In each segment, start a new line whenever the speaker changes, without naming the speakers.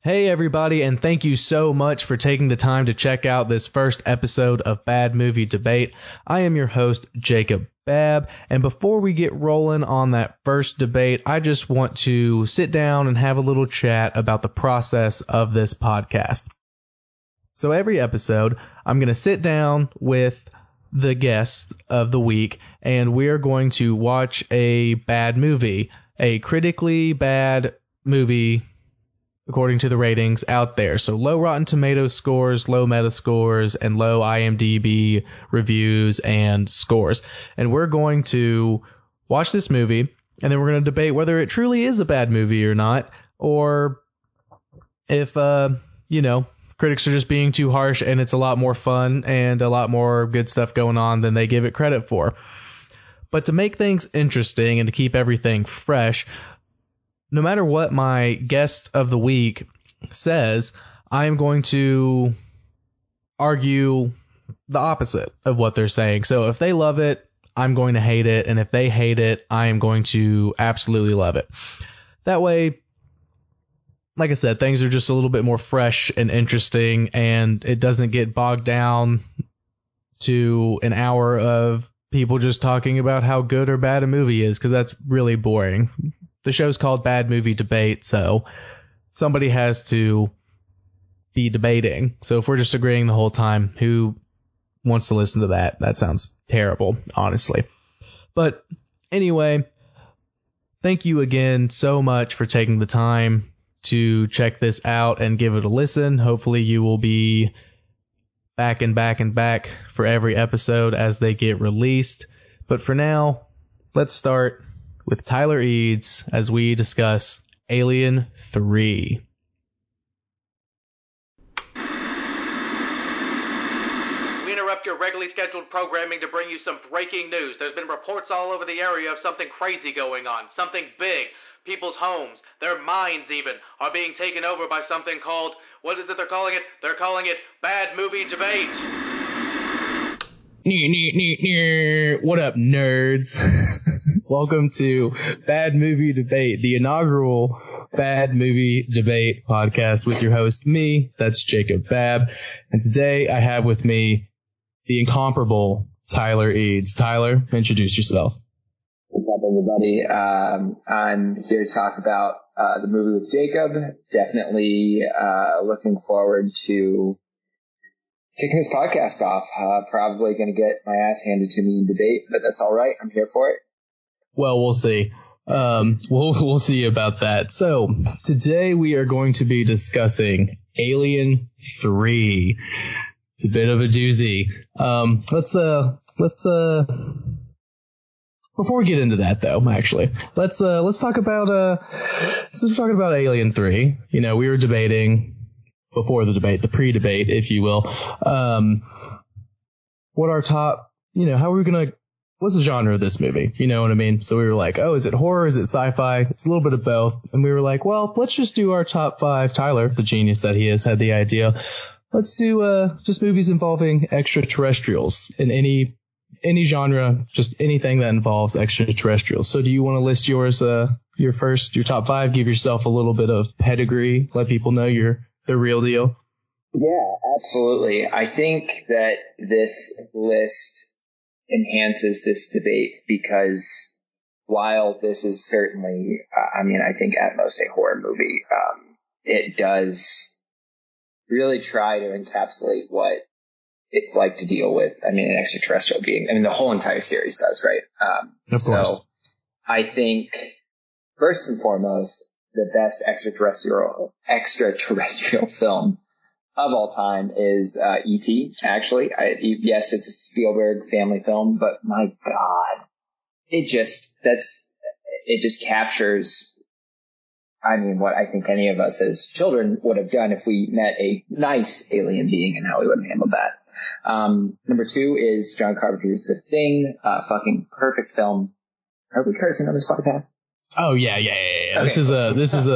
Hey everybody, and thank you so much for taking the time to check out this first episode of Bad Movie Debate. I am your host, Jacob Babb, and before we get rolling on that first debate, I just want to sit down and have a little chat about the process of this podcast. So every episode, I'm going to sit down with the guest of the week, and we're going to watch a bad movie, a critically bad movie according to the ratings out there. So low Rotten Tomatoes scores, low Meta scores, and low IMDb reviews and scores. And we're going to watch this movie, and then we're going to debate whether it truly is a bad movie or not, or if, critics are just being too harsh and it's a lot more fun and a lot more good stuff going on than they give it credit for. But to make things interesting and to keep everything fresh, no matter what my guest of the week says, I am going to argue the opposite of what they're saying. So if they love it, I'm going to hate it. And if they hate it, I am going to absolutely love it. That way, like I said, things are just a little bit more fresh and interesting, and it doesn't get bogged down to an hour of people just talking about how good or bad a movie is, because that's really boring. The show's called Bad Movie Debate, so somebody has to be debating. So if we're just agreeing the whole time, who wants to listen to that? That sounds terrible, honestly. But anyway, thank you again so much for taking the time to check this out and give it a listen. Hopefully you will be back and back and back for every episode as they get released. But for now, let's start with Tyler Eads as we discuss Alien3.
We interrupt your regularly scheduled programming to bring you some breaking news. There's been reports all over the area of something crazy going on, something big. People's homes, their minds even, are being taken over by something called, what is it they're calling it? They're calling it Bad Movie Debate.
What up, nerds? Welcome to Bad Movie Debate, the inaugural Bad Movie Debate podcast with your host, me, that's Jacob Babb. And today I have with me the incomparable Tyler Eads. Tyler, introduce yourself.
What's up, everybody? I'm here to talk about the movie with Jacob. Definitely looking forward to kicking this podcast off. Probably going to get my ass handed to me in debate, but that's all right. I'm here for it.
Well, we'll see. We'll see about that. So today we are going to be discussing Alien3. It's a bit of a doozy. Before we get into that, though, actually, let's talk about since we're talking about Alien3. You know, we were debating before the debate, the pre-debate, if you will. What our top, how are we gonna? What's the genre of this movie? You know what I mean? So we were like, oh, is it horror? Is it sci-fi? It's a little bit of both. And we were like, well, let's just do our top 5. Tyler, the genius that he is, had the idea. Let's do just movies involving extraterrestrials in any genre, just anything that involves extraterrestrials. So do you want to list yours, your top 5? Give yourself a little bit of pedigree. Let people know you're the real deal.
Yeah, absolutely. I think that this list enhances this debate because while this is certainly, I think at most a horror movie, it does really try to encapsulate what it's like to deal with, an extraterrestrial being. The whole entire series does, right?
Of course. So
I think, first and foremost, the best extraterrestrial film of all time is E.T., actually. Yes, it's a Spielberg family film, but my God, it just captures, what I think any of us as children would have done if we met a nice alien being and how we would have handled that. Number 2 is John Carpenter's The Thing, fucking perfect film. Are we cursing on this podcast?
Oh yeah. Okay. This is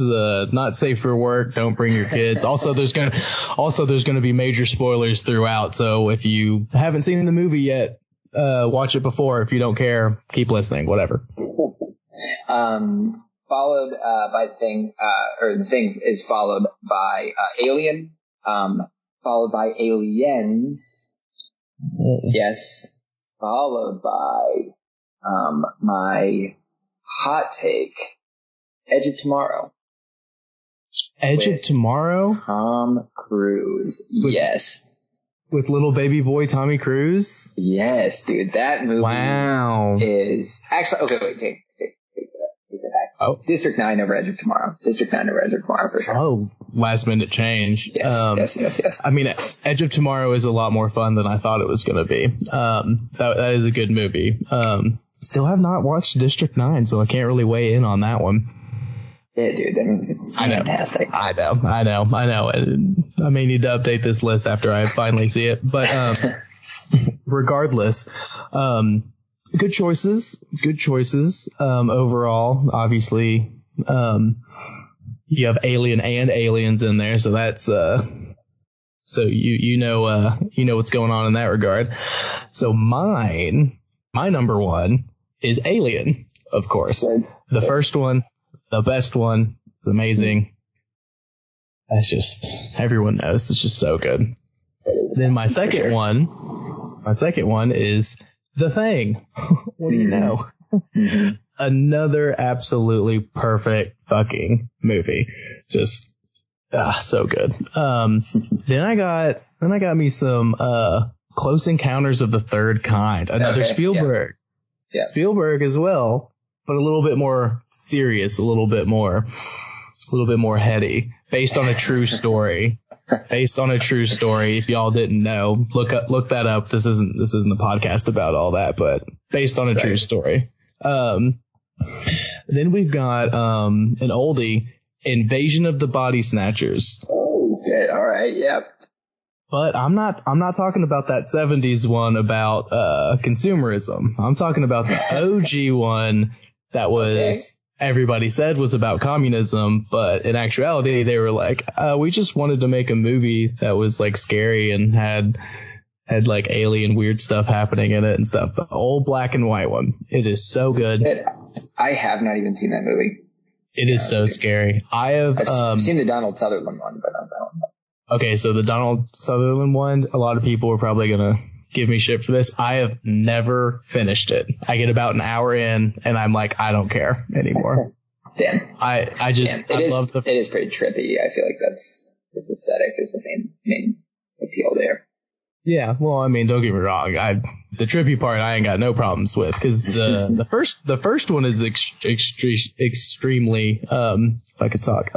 a not safe for work. Don't bring your kids. Also, there's gonna be major spoilers throughout. So if you haven't seen the movie yet, watch it before. If you don't care, keep listening. Whatever.
followed by The Thing, or The Thing is followed by Alien, followed by Aliens. Yes. Followed by my hot take, Edge of Tomorrow.
Edge of Tomorrow?
Tom Cruise. Yes.
With little baby boy Tommy Cruise?
Yes, dude. That movie is actually okay. Wait, take that back.
Oh,
District 9 over Edge of Tomorrow. District 9 over Edge of Tomorrow for sure.
Oh, last minute change.
Yes.
I mean, Edge of Tomorrow is a lot more fun than I thought it was going to be. That is a good movie. Still have not watched District 9, so I can't really weigh in on that one.
Yeah, dude, that movie's fantastic.
I know. I may need to update this list after I finally see it. But regardless, good choices. Overall, obviously, you have Alien and Aliens in there, so that's so you know what's going on in that regard. So my number one is Alien, of course. The first one. The best one. It's amazing. That's just, everyone knows. It's just so good. Then my second one is The Thing. What do you know? Another absolutely perfect fucking movie. Just, so good. Then I got me some, Close Encounters of the Third Kind. Another Spielberg. Yeah. Spielberg as well. But a little bit more serious, a little bit more heady, based on a true story. If y'all didn't know, look that up. This isn't a podcast about all that, but based on a true story. Then we've got an oldie, Invasion of the Body Snatchers.
Oh, okay, all right, yep.
But I'm not talking about that 70s one about consumerism. I'm talking about the OG one. That was, everybody said was about communism, but in actuality, they were like, we just wanted to make a movie that was like scary and had like alien weird stuff happening in it and stuff. The old black and white one. It is so good.
I have not even seen that movie.
It is so scary. I've
seen the Donald Sutherland one, but not that one.
Okay, so the Donald Sutherland one, a lot of people are probably going to give me shit for this. I have never finished it. I get about an hour in and I'm like, I don't care anymore.
Damn.
I just love
it is pretty trippy. I feel like this aesthetic is the main appeal there.
Yeah, well, I mean, don't get me wrong. The trippy part I ain't got no problems with, because the first one is extremely if I could talk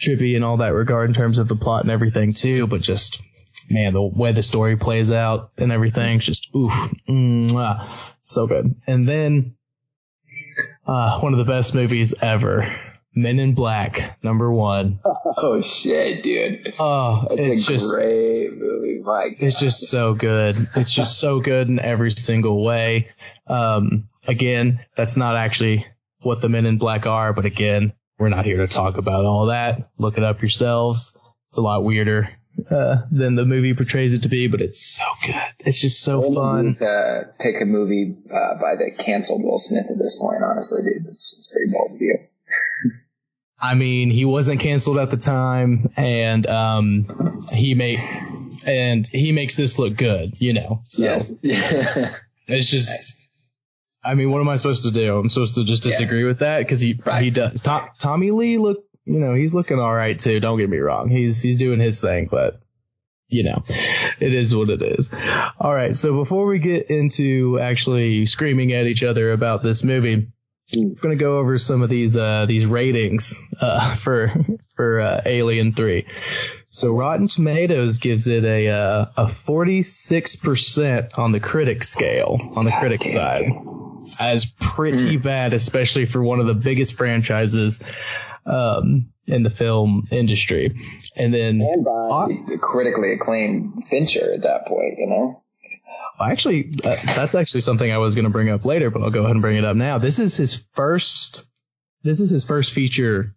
trippy in all that regard in terms of the plot and everything too, but just, man, the way the story plays out and everything, just so good. And then one of the best movies ever, Men in Black, #1.
Oh shit, dude!
Oh,
it's a great movie. My God.
It's just so good. It's just so good in every single way. Again, that's not actually what the Men in Black are, but again, we're not here to talk about all that. Look it up yourselves. It's a lot weirder than the movie portrays it to be, but it's so good. It's just so fun.
Pick a movie by the canceled Will Smith at this point, honestly, dude. It's pretty bold of you.
I mean, he wasn't canceled at the time, and he makes this look good, you know. So
yes.
It's just nice. I mean, what am I supposed to do? I'm supposed to just disagree with that because he does. Tommy Lee he's looking all right too. Don't get me wrong. He's doing his thing, but you know, it is what it is. All right. So before we get into actually screaming at each other about this movie, we're going to go over some of these ratings for Alien 3. So Rotten Tomatoes gives it a 46% on the critic scale, on the critic side. As pretty bad, especially for one of the biggest franchises in the film industry. And then
by the critically acclaimed Fincher at that point, you know.
Actually, that's actually something I was going to bring up later, but I'll go ahead and bring it up now. This is his first feature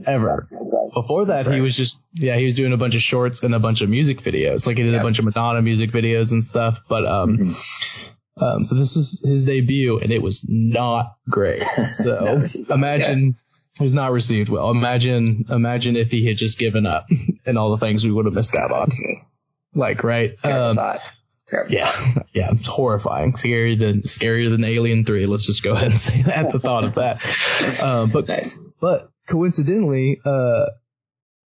ever. Before that, he was he was doing a bunch of shorts and a bunch of music videos. Like he did a bunch of Madonna music videos and stuff. But So this is his debut, and it was not great. So imagine it was not received well. Imagine if he had just given up and all the things we would have missed out on. Like, right? Yeah, it's horrifying. Scarier than Alien 3. Let's just go ahead and say that. The thought of that. But coincidentally,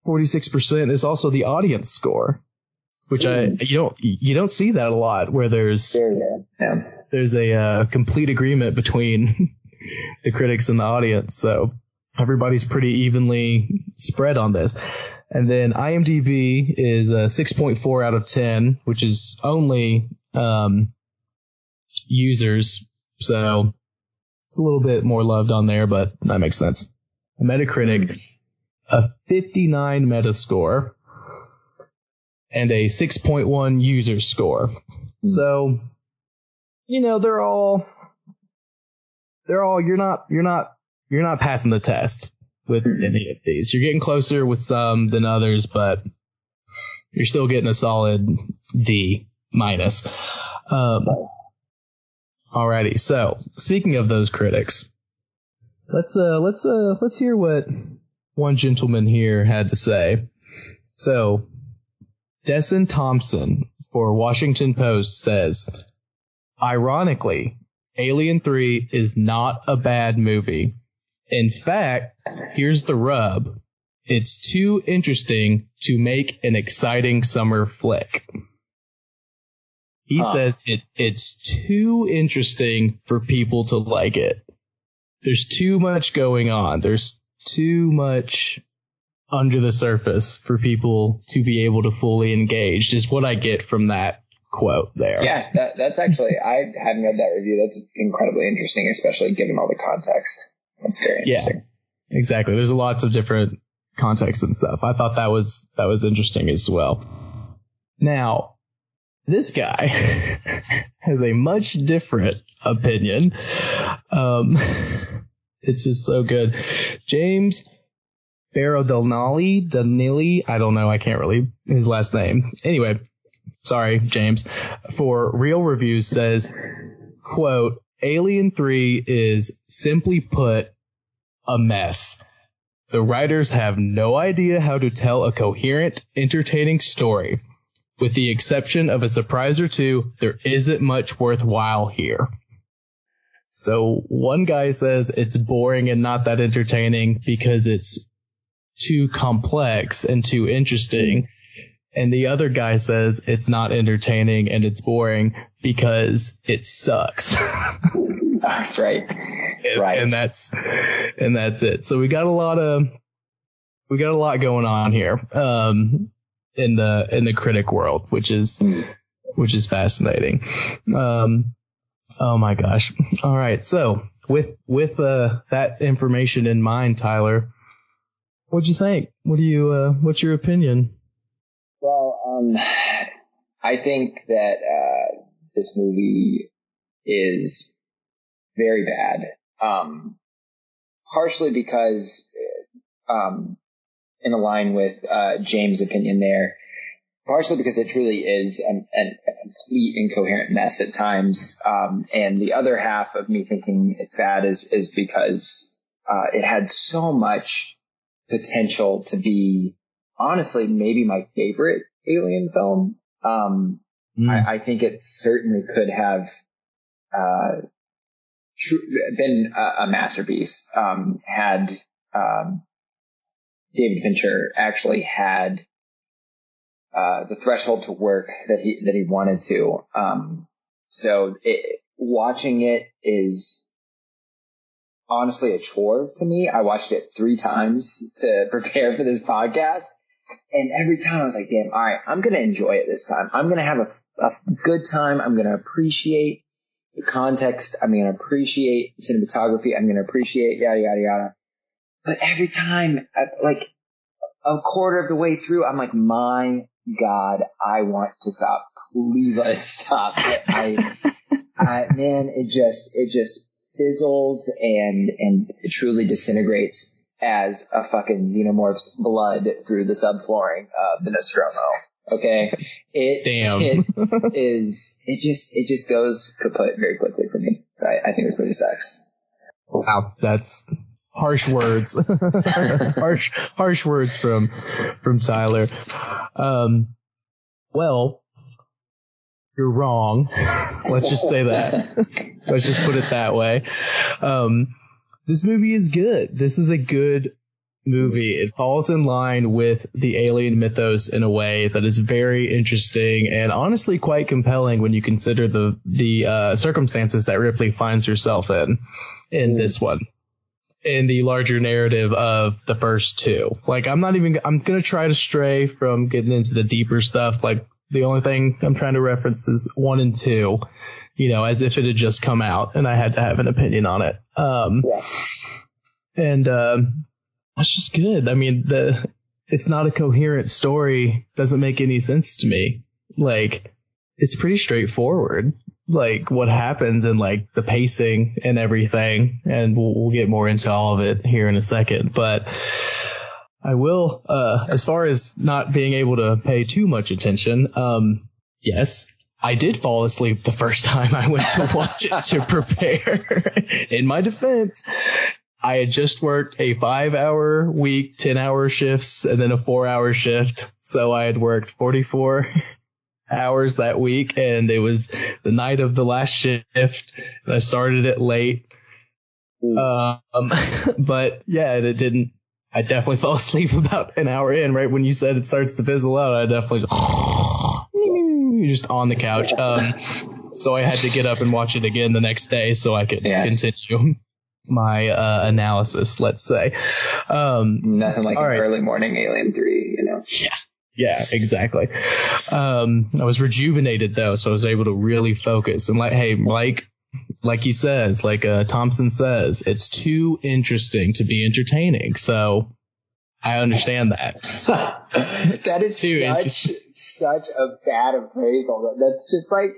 46% is also the audience score, which you don't see that a lot, where there's a complete agreement between the critics and the audience. So everybody's pretty evenly spread on this. And then IMDb is a 6.4 out of 10, which is only users. So it's a little bit more loved on there, but that makes sense. Metacritic, a 59 Metascore, and a 6.1 user score. So, they're all you're not passing the test with any of these. You're getting closer with some than others, but you're still getting a solid D minus. Alrighty. So speaking of those critics, let's hear what one gentleman here had to say. So Desson Thompson for Washington Post says, ironically, Alien 3 is not a bad movie. In fact, here's the rub. It's too interesting to make an exciting summer flick. He says it's too interesting for people to like it. There's too much going on. There's too much under the surface for people to be able to fully engage, is what I get from that quote there.
Yeah, that's actually, I hadn't read that review. That's incredibly interesting, especially given all the context. That's very interesting.
Yeah, exactly. There's lots of different contexts and stuff. I thought that was interesting as well. Now, this guy has a much different opinion. It's just so good. James Danili, I don't know. I can't really his last name. Anyway, sorry, James. For Real Reviews says, quote, Alien 3 is, simply put, a mess. The writers have no idea how to tell a coherent, entertaining story. With the exception of a surprise or two, there isn't much worthwhile here. So one guy says it's boring and not that entertaining because it's too complex and too interesting. And the other guy says it's not entertaining and it's boring because it sucks.
That's right. Right.
And that's it. So we got a lot going on here in the critic world, which is fascinating. Oh my gosh. All right. So with that information in mind, Tyler, what'd you think? What's your opinion?
Well, I think that this movie is very bad. Partially because, in line with James' opinion there, partially because it truly is a complete incoherent mess at times. And the other half of me thinking it's bad is because it had so much potential to be, honestly, maybe my favorite Alien film. I think it certainly could have been a masterpiece had David Fincher actually had the threshold to work that he wanted to. So watching it is honestly a chore to me. I watched it 3 times to prepare for this podcast. And every time I was like, damn, all right, I'm going to enjoy it this time. I'm going to have a good time. I'm going to appreciate the context. I'm going to appreciate cinematography. I'm going to appreciate yada, yada, yada. But every time, like a quarter of the way through, I'm like, my God, I want to stop. Please let it stop. Man, it just fizzles and it truly disintegrates as a fucking xenomorph's blood through the subflooring of the Nostromo. Okay.
Damn.
It just goes kaput very quickly for me. So I think this movie sucks.
Wow. That's harsh words. harsh words from Tyler. Well, you're wrong. Let's just say that. Let's just put it that way. This movie is good. This is a good movie. It falls in line with the alien mythos in a way that is very interesting and honestly quite compelling when you consider the circumstances that Ripley finds herself in this one, in the larger narrative of the first two. Like, I'm going to try to stray from getting into the deeper stuff. Like, the only thing I'm trying to reference is 1 and 2, as if it had just come out and I had to have an opinion on it. And that's just good. I mean, it's not a coherent story. Doesn't make any sense to me. Like, it's pretty straightforward, like what happens and like the pacing and everything. And we'll get more into all of it here in a second. But I will, as far as not being able to pay too much attention, yes, I did fall asleep the first time I went to watch it to prepare. In my defense, I had just worked a 5-hour week, 10-hour shifts, and then a 4-hour shift. So I had worked 44 hours that week, and it was the night of the last shift. And I started it late. But yeah, it didn't. I definitely fell asleep about an hour in, right when you said it starts to fizzle out. I definitely just on the couch. So I had to get up and watch it again the next day so I could continue my analysis, let's say.
Nothing like an early morning Alien3,
Yeah, exactly. I was rejuvenated though, so I was able to really focus and like he says, like Thompson says, it's too interesting to be entertaining. So I understand that.
That is such a bad appraisal. That's just like,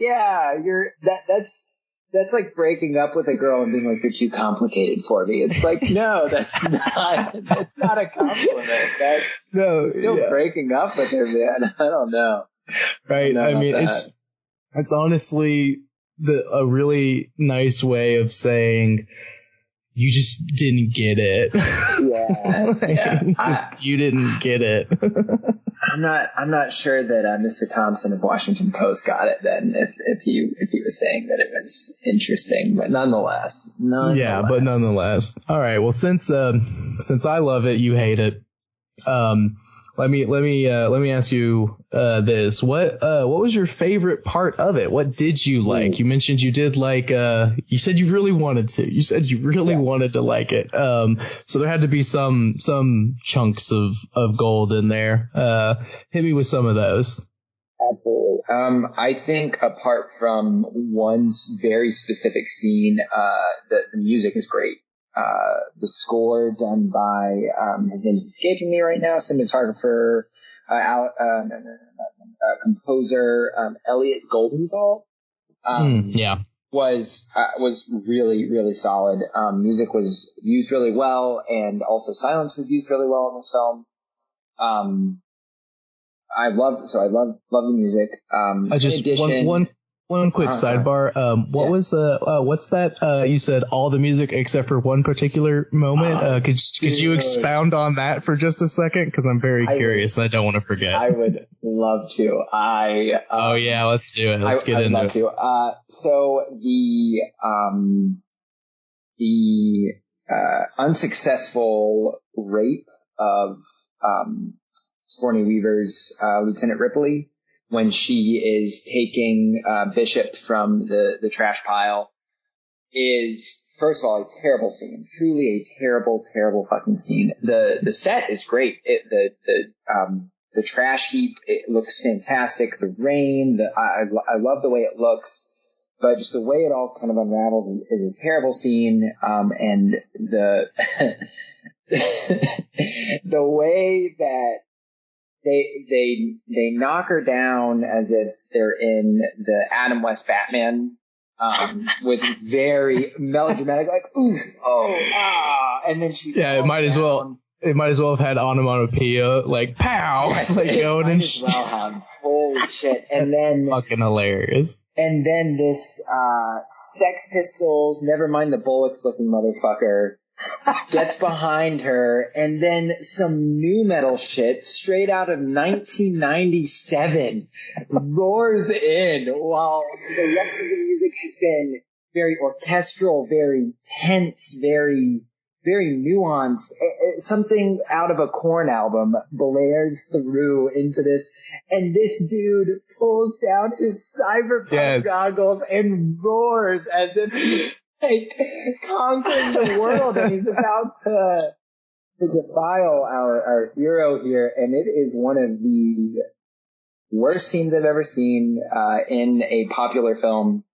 that's like breaking up with a girl and being like, you're too complicated for me. It's like, no, that's not a compliment. That's still breaking up with her, man. I don't know.
Right. I mean, it's honestly a really nice way of saying you just didn't get it. You didn't get it.
I'm not sure that Mr. Thompson of Washington Post got it then if he was saying that it was interesting, but nonetheless.
Yeah, but nonetheless. All right. Well, since I love it, you hate it. Let me ask you this. What was your favorite part of it? What did you like? You mentioned you did like you said you really wanted to. You said you really wanted to like it. So there had to be some chunks of gold in there. Hit me with some of those.
Absolutely. I think apart from one very specific scene, the music is great. The score done by his name is escaping me right now. Cinematographer, composer Elliot Goldenthal. Was really, really solid. Music was used really well, and also silence was used really well in this film. I love the music.
One quick sidebar. What's that? You said all the music except for one particular moment. Could you expound on that for just a second? Because I'm very curious and I don't want to forget.
I would love to.
Let's do it. Let's get into it.
So the unsuccessful rape of Sigourney Weaver's Lieutenant Ripley, when she is taking Bishop from the trash pile, is, first of all, a terrible scene. Truly a terrible, terrible fucking scene. The set is great. The trash heap, it looks fantastic. The rain, I love the way it looks, but just the way it all kind of unravels is a terrible scene. And the the way that they knock her down as if they're in the Adam West Batman, with very melodramatic, like, oof, oh, ah, and then she,
it might as well have had onomatopoeia, like, pow,
yes,
like going and
well have. Holy shit. And then
fucking hilarious.
And then this Sex Pistols, never mind the Bullocks looking motherfucker, gets behind her, and then some new metal shit straight out of 1997 roars in, while the rest of the music has been very orchestral, very tense, very nuanced. Something out of a Korn album blares through into this, and this dude pulls down his cyberpunk goggles and roars as if he's like conquering the world, and he's about to defile our hero here. And it is one of the worst scenes I've ever seen in a popular film.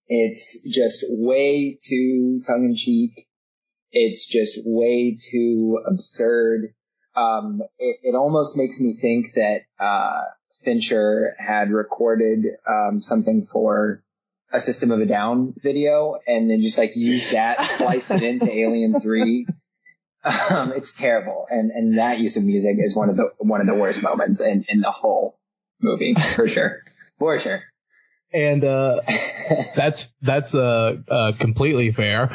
It's just way too tongue-in-cheek. It's just way too absurd. It almost makes me think that Fincher had recorded something for a System of a Down video and then just like used that, spliced it into Alien 3. It's terrible, and that use of music is one of the worst moments in the whole movie, for sure.
And that's completely fair,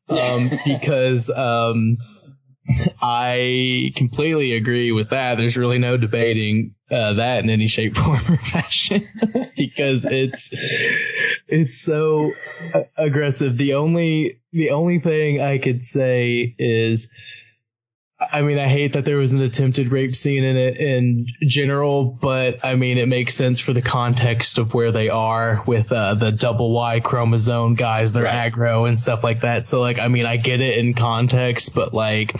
because I completely agree with that. There's really no debating that in any shape, form, or fashion, because it's so aggressive. The only thing I could say is, I mean, I hate that there was an attempted rape scene in it in general, but I mean, it makes sense for the context of where they are with the double Y chromosome guys, they're aggro and stuff like that. So like, I mean, I get it in context, but like,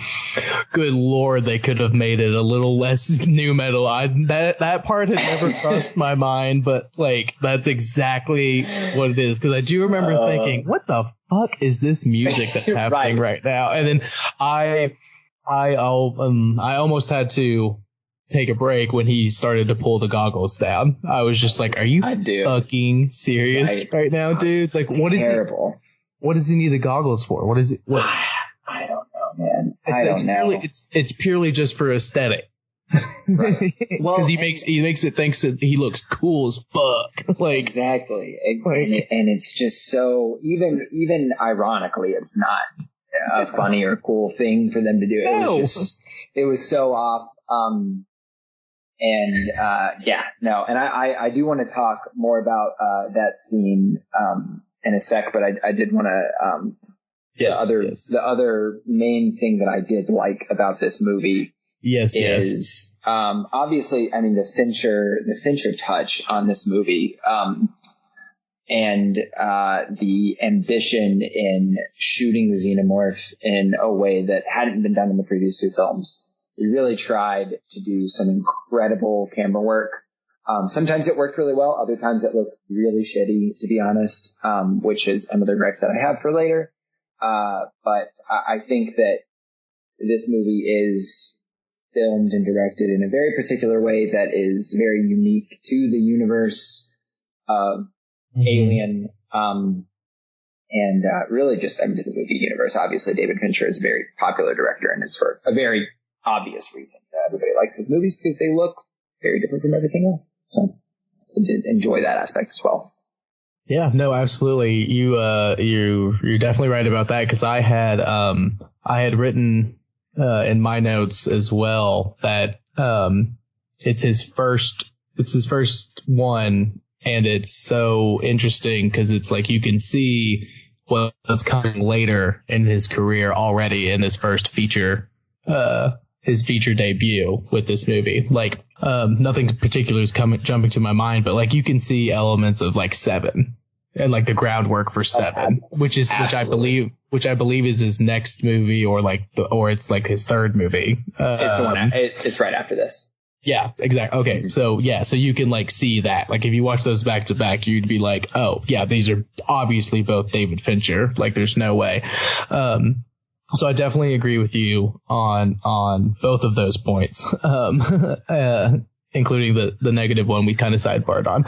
good Lord, they could have made it a little less new metal. That part had never crossed my mind, but like, that's exactly what it is. Cause I do remember thinking, what the fuck is this music that's happening right now? And then I almost had to take a break when he started to pull the goggles down. I was just like, are you fucking serious right now, dude? Like, what is terrible? What does he need the goggles for? What is it? What?
I don't know, man. I don't know.
It's purely just for aesthetic. Right. Well, because he makes it thinks that he looks cool as fuck. Like,
exactly. And it's just so, even ironically, it's not a funny or cool thing for them to do. No. It was so off. And I do want to talk more about that scene in a sec, but I did want to the other main thing that I did like about this movie is obviously, I mean, the Fincher touch on this movie, and the ambition in shooting the xenomorph in a way that hadn't been done in the previous two films. He really tried to do some incredible camera work. Sometimes it worked really well. Other times it looked really shitty, to be honest, which is another gripe that I have for later. But I think that this movie is filmed and directed in a very particular way that is very unique to the universe of Alien, and really just, I mean, to the movie universe. Obviously, David Fincher is a very popular director, and it's for a very obvious reason. Everybody likes his movies because they look very different from everything else. So I did enjoy that aspect as well.
Yeah, no, absolutely. You're definitely right about that, because I had written in my notes as well that it's his first one. And it's so interesting because it's like you can see what's coming later in his career already in his first feature, his feature debut with this movie. Like, nothing particular is jumping to my mind, but like you can see elements of like Seven and like the groundwork for Seven, which I believe is his next movie, or it's like his third movie.
It's right after this.
Yeah, exactly. Okay. So you can like see that, like if you watch those back to back, you'd be like, oh yeah, these are obviously both David Fincher. Like there's no way. So I definitely agree with you on both of those points. Including the negative one we kind of sidebarred on,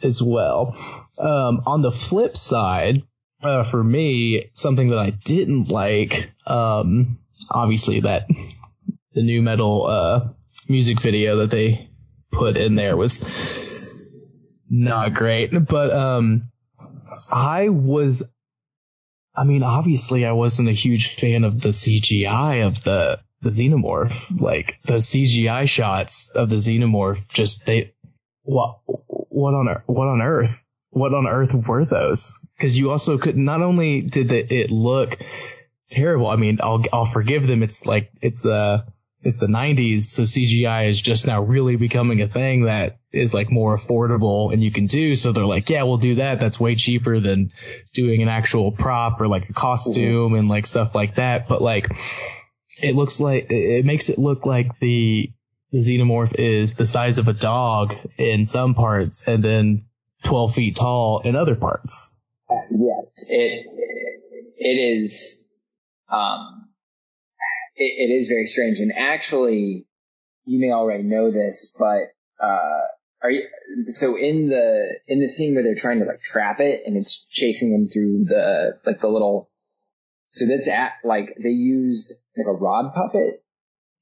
as well. On the flip side, for me, something that I didn't like, obviously that the new metal, music video that they put in there was not great. But obviously I wasn't a huge fan of the CGI of the xenomorph. Like those CGI shots of the xenomorph, what on earth were those? Because you also could, not only did it look terrible. I mean, I'll forgive them. It's the 90s, so CGI is just now really becoming a thing that is like more affordable and you can do. So they're like, yeah, we'll do that. That's way cheaper than doing an actual prop or like a costume and like stuff like that. But like, it makes it look like the xenomorph is the size of a dog in some parts and then 12 feet tall in other parts.
Yes, it is. It is very strange. And actually, you may already know this, but so in the scene where they're trying to like trap it and it's chasing them through the little, so that's they used like a rod puppet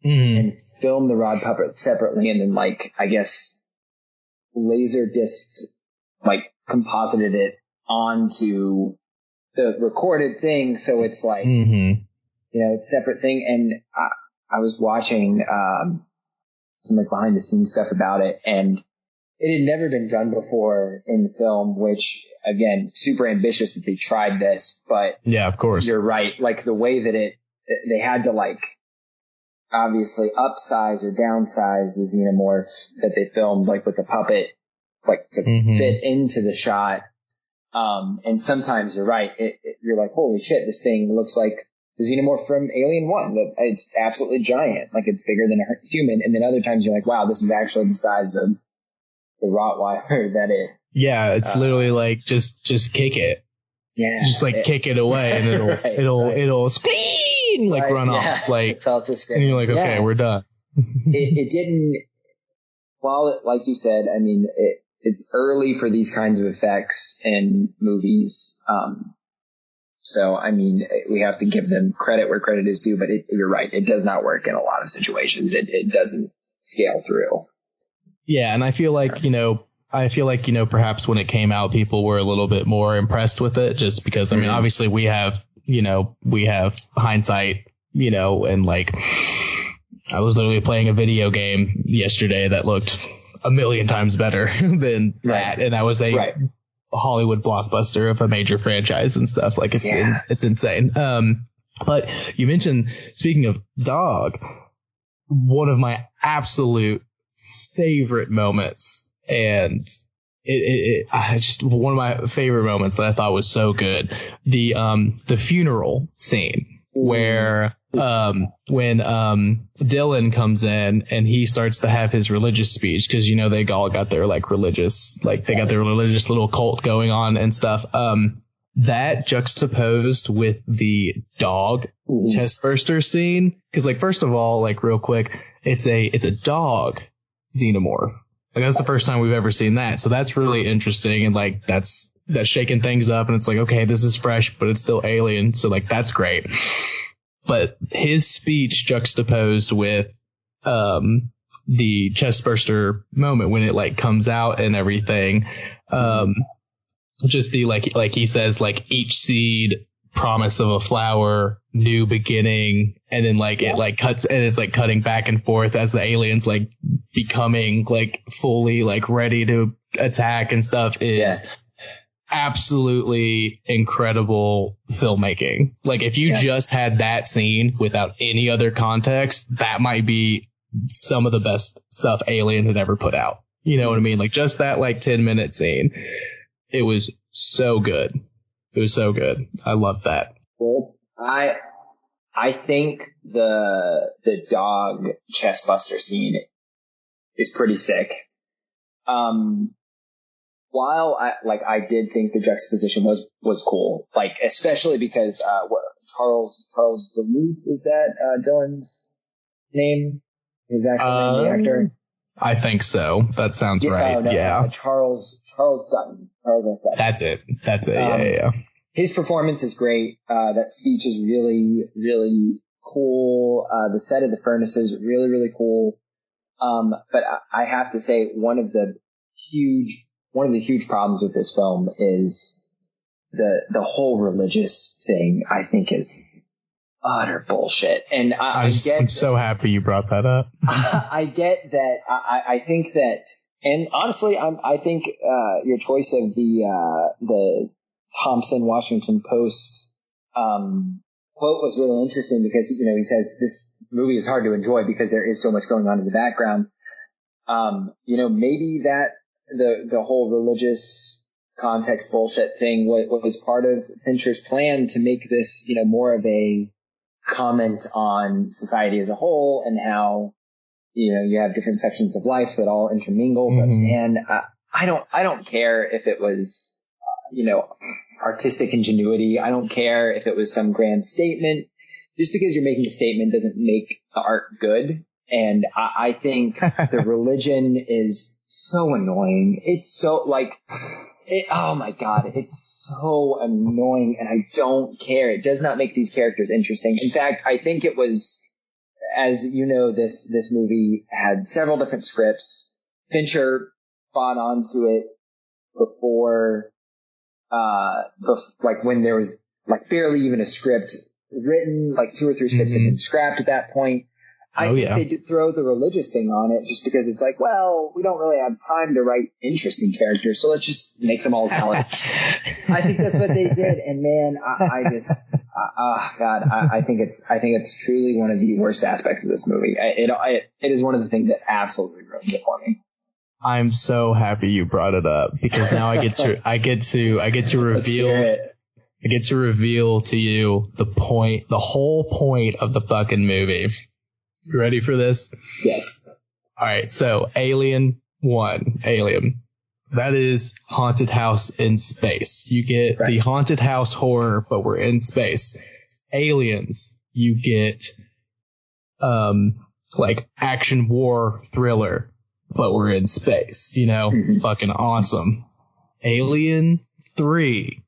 and filmed the rod puppet separately and then like, I guess, laser discs, like composited it onto the recorded thing. So it's like, it's a separate thing. And I was watching some like behind the scenes stuff about it, and it had never been done before in film, which again, super ambitious that they tried this, but
yeah, of course,
you're right. Like the way that they had to like obviously upsize or downsize the xenomorph that they filmed, like with the puppet, like to fit into the shot. And sometimes you're right. You're like, holy shit, this thing looks like the xenomorph from Alien 1. It's absolutely giant. Like it's bigger than a human. And then other times you're like, wow, this is actually the size of the Rottweiler that it.
Yeah. It's literally like, just kick it.
Yeah.
Just like kick it away and it'll scream, like run off. Like, and you're like, okay, we're done.
it didn't, like you said, I mean, it's early for these kinds of effects in movies. So, I mean, we have to give them credit where credit is due, but you're right. It does not work in a lot of situations. It doesn't scale through.
Yeah. And I feel like, perhaps when it came out, people were a little bit more impressed with it just because, I mean, obviously we have hindsight, and like I was literally playing a video game yesterday that looked a million times better than that. And that was a Hollywood blockbuster of a major franchise and stuff. Like it's insane. But you mentioned, speaking of dog, one of my absolute favorite moments, and one of my favorite moments that I thought was so good, the funeral scene where when Dylan comes in and he starts to have his religious speech, because they all got their religious little cult going on and stuff, that juxtaposed with the dog chest burster scene, because first of all, real quick, it's a dog xenomorph. That's the first time we've ever seen that, so that's really interesting, and that's shaking things up, and it's like, okay, this is fresh, but it's still alien, so that's great. But his speech juxtaposed with the chest burster moment when it comes out and everything, just the he says, each seed, promise of a flower, new beginning, and then it cuts, and it's cutting back and forth as the aliens becoming fully ready to attack and stuff is absolutely incredible filmmaking. If you just had that scene without any other context, that might be some of the best stuff Alien had ever put out. You know what I mean? Just that 10-minute scene. It was so good. It was so good. I love that.
Well, I think the dog chest buster scene is pretty sick. While I did think the juxtaposition was cool, especially because Charles Duluth, is that Dylan's name? His actual name, the actor?
I think so. That sounds right.
Charles Dutton. Charles S. Dutton.
That's it. Yeah.
His performance is great. That speech is really, really cool. The set of the furnaces, really, really cool. But I have to say one of the huge problems with this film is the whole religious thing. I think is utter bullshit. And I'm
so happy you brought that up.
I get that. I think that, and honestly, I think your choice of the Thompson Washington Post quote was really interesting because, you know, he says this movie is hard to enjoy because there is so much going on in the background. You know, maybe that the whole religious context bullshit thing was part of Fincher's plan to make this, you know, more of a comment on society as a whole and how, you know, you have different sections of life that all intermingle. But man, I don't care if it was, you know, artistic ingenuity. I don't care if it was some grand statement. Just because you're making a statement doesn't make the art good. And I think the religion is so annoying. It's so like, oh my God, it's so annoying and I don't care. It does not make these characters interesting. In fact, I think it was, as you know, this movie had several different scripts. Fincher bought onto it before like when there was like barely even a script written, like 2 or 3 scripts had been scrapped at that point. I think they did throw the religious thing on it just because it's like, well, we don't really have time to write interesting characters, so let's just make them all zealots. I think that's what they did, and man, I think it's truly one of the worst aspects of this movie. It is one of the things that absolutely ruined it for me.
I'm so happy you brought it up because now I get to reveal to you the whole point of the fucking movie. You ready for this?
Yes.
All right. So Alien. That is haunted house in space. You get the haunted house horror, but we're in space. Aliens, you get like action war thriller, but we're in space. You know, fucking awesome. Alien 3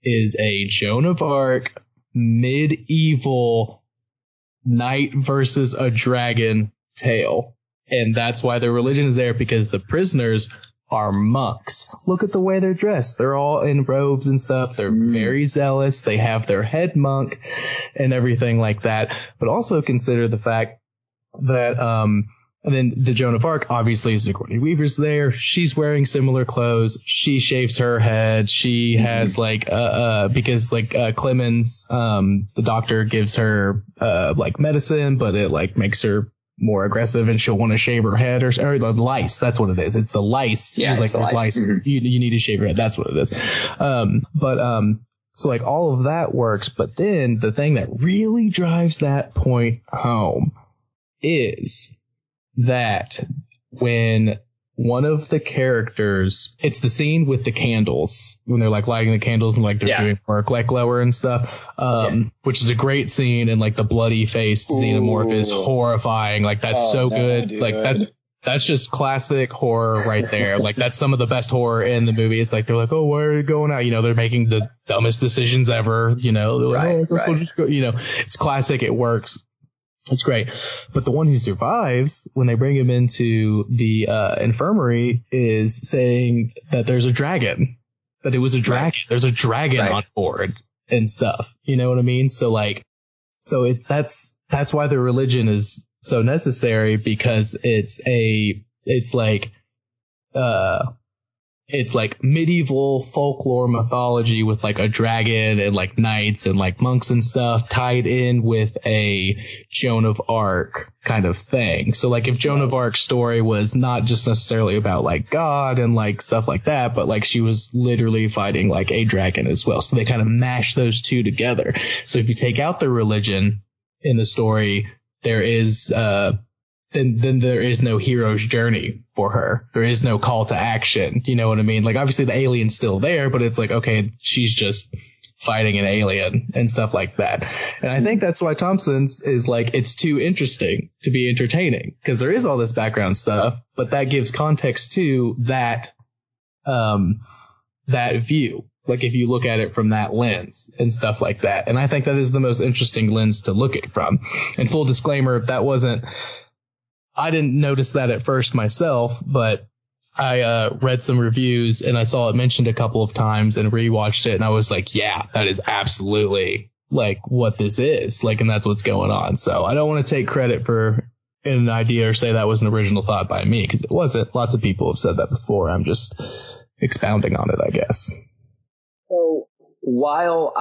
is a Joan of Arc medieval knight versus a dragon tale. And that's why their religion is there, because the prisoners are monks. Look at the way they're dressed. They're all in robes and stuff. They're very zealous. They have their head monk and everything like that. But also consider the fact that and then the Joan of Arc, obviously, Sigourney Weaver's there. She's wearing similar clothes. She shaves her head. She has because Clemens, the doctor gives her like medicine, but it like makes her more aggressive and she'll want to shave her head or the lice. That's what it is. It's the lice.
Yeah,
it's like lice. You need to shave your head. That's what it is. So like all of that works. But then the thing that really drives that point home is that when one of the characters, it's the scene with the candles when they're like lighting the candles and like they're doing work like lower and stuff, which is a great scene, and like the bloody faced xenomorph is horrifying. Like that's good. Dude. Like that's just classic horror right there. Like that's some of the best horror in the movie. It's like they're like, oh, where are you going out? You know, they're making the dumbest decisions ever. You know, they're like, we'll just go. You know, it's classic. It works. It's great. But the one who survives when they bring him into the infirmary is saying that there's a dragon, that it was a dragon. There's a dragon on board and stuff. You know what I mean? So like, that's why the religion is so necessary, because it's like medieval folklore mythology with like a dragon and like knights and like monks and stuff tied in with a Joan of Arc kind of thing. So like if Joan of Arc's story was not just necessarily about like God and like stuff like that, but like she was literally fighting like a dragon as well. So they kind of mash those two together. So if you take out the religion in the story, there is then there is no hero's journey for her. There is no call to action. You know what I mean? Like obviously the alien's still there, but it's like, okay, she's just fighting an alien and stuff like that. And I think that's why Thompson's is like, it's too interesting to be entertaining, because there is all this background stuff, but that gives context to that view. Like if you look at it from that lens and stuff like that. And I think that is the most interesting lens to look at from. And full disclaimer, that wasn't I didn't notice that at first myself, but I read some reviews and I saw it mentioned a couple of times and rewatched it, and I was like, yeah, that is absolutely like what this is, like, and that's what's going on. So I don't want to take credit for an idea or say that was an original thought by me, because it wasn't. Lots of people have said that before. I'm just expounding on it, I guess.
So while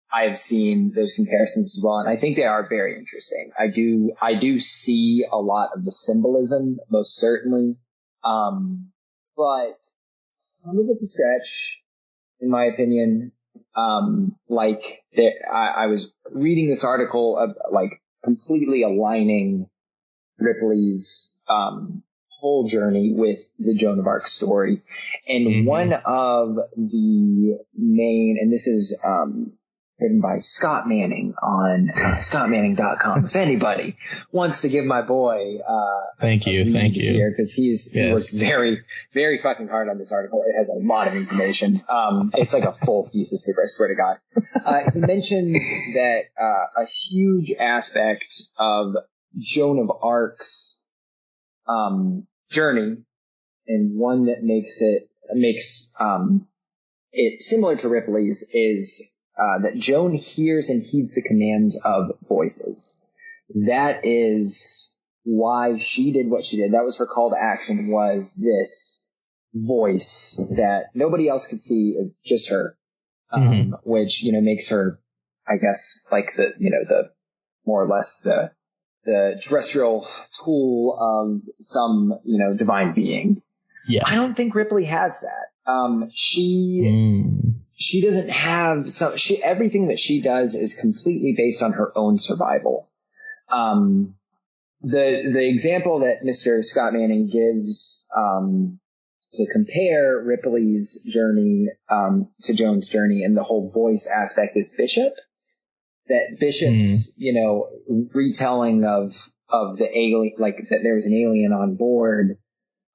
I've seen those comparisons as well, and I think they are very interesting. I do see a lot of the symbolism, most certainly. But some of it's a stretch, in my opinion. I was reading this article of completely aligning Ripley's whole journey with the Joan of Arc story. And one of the main, and this is written by Scott Manning on scottmanning.com. If anybody wants to give my boy
thank you
here, because he works very, very fucking hard on this article. It has a lot of information. It's like a full thesis paper, I swear to God. He mentions that a huge aspect of Joan of Arc's journey, and one that makes it similar to Ripley's, is that Joan hears and heeds the commands of voices. That is why she did what she did. That was her call to action, was this voice that nobody else could see, just her, which, makes her, I guess, like the more or less the terrestrial tool of some, divine being.
Yeah.
I don't think Ripley has that. She doesn't have everything that she does is completely based on her own survival. The example that Mr. Scott Manning gives, to compare Ripley's journey, to Joan's journey and the whole voice aspect, is Bishop. That Bishop's, retelling of the alien, like that there was an alien on board.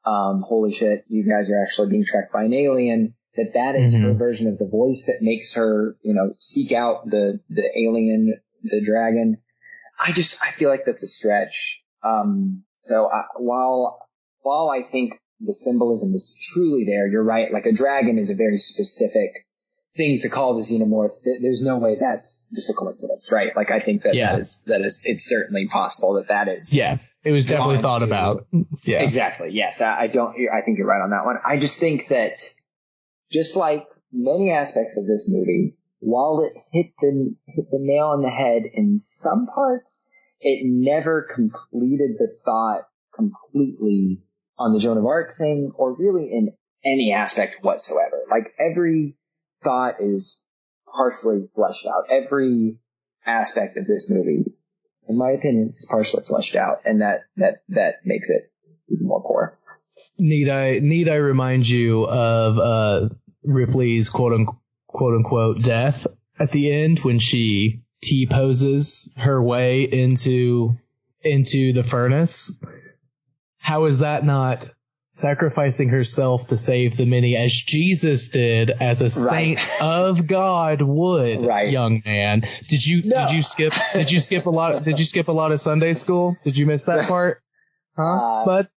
Holy shit, you guys are actually being tracked by an alien. That is her version of the voice that makes her, seek out the alien, the dragon. I feel like that's a stretch. While I think the symbolism is truly there, you're right. Like, a dragon is a very specific thing to call the xenomorph. There's no way that's just a coincidence, right? Like, I think that is it's certainly possible that is.
Yeah. It was definitely thought about. Yeah,
exactly. Yes. I think you're right on that one. I just think that, just like many aspects of this movie, while it hit the nail on the head in some parts, it never completed the thought completely on the Joan of Arc thing, or really in any aspect whatsoever. Like, every thought is partially fleshed out. Every aspect of this movie, in my opinion, is partially fleshed out, and that makes it even more core.
Need I remind you of Ripley's quote unquote death at the end, when she T-poses her way into the furnace? How is that not sacrificing herself to save the many, as Jesus did, as a saint of God would? Right. Young man. Did you skip a lot of Sunday school? Did you miss that part? Huh? But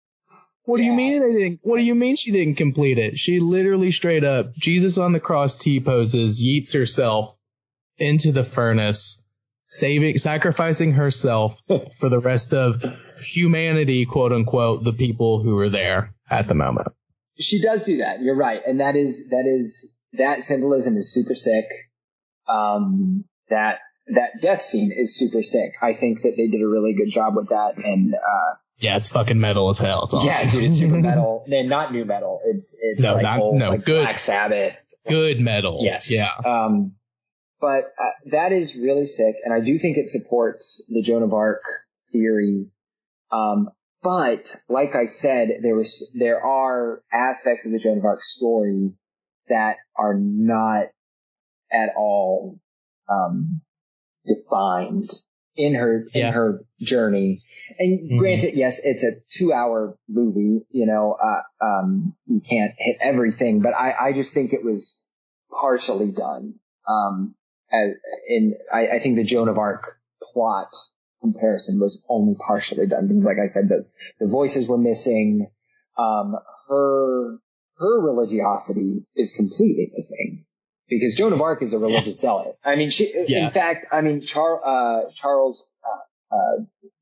what do you mean what do you mean she didn't complete it? She literally straight up, Jesus on the cross T-poses, yeets herself into the furnace, sacrificing herself for the rest of humanity, quote unquote, the people who were there at the moment.
She does do that. You're right. And that symbolism is super sick. That death scene is super sick. I think that they did a really good job with that. And,
yeah, it's fucking metal as hell. It's awesome.
Yeah, dude, it's super metal. And not new metal. It's good Black Sabbath.
Good metal.
Yes.
Yeah.
But that is really sick, and I do think it supports the Joan of Arc theory. But like I said, there are aspects of the Joan of Arc story that are not at all defined in her journey. And granted, yes, it's a 2-hour movie. You can't hit everything, but I just think it was partially done. I think the Joan of Arc plot comparison was only partially done because, like I said, the voices were missing. Her religiosity is completely missing because Joan of Arc is a religious zealot. I mean, in fact, I mean, Charles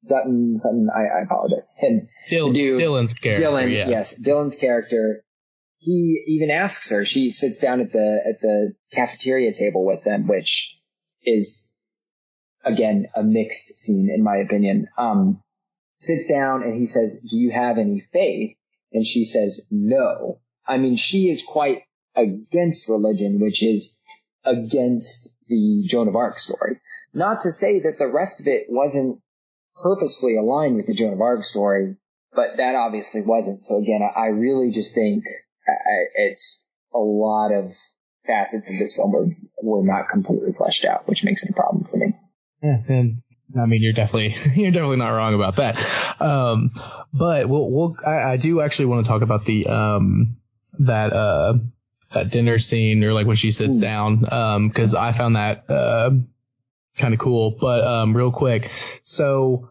Dutton, something, I apologize.
Dylan's character.
Yes, Dylan's character. He even asks her. She sits down at the cafeteria table with them, which is, again, a mixed scene in my opinion. Sits down and he says, "Do you have any faith?" And she says, "No." I mean, she is quite against religion, which is against the Joan of Arc story. Not to say that the rest of it wasn't purposefully aligned with the Joan of Arc story, but that obviously wasn't. So again, I really just think it's a lot of facets of this film were not completely fleshed out, which makes it a problem for me.
Yeah, and I mean, you're definitely not wrong about that. But I do actually want to talk about the that dinner scene, or like when she sits down, because I found that kind of cool. But real quick, so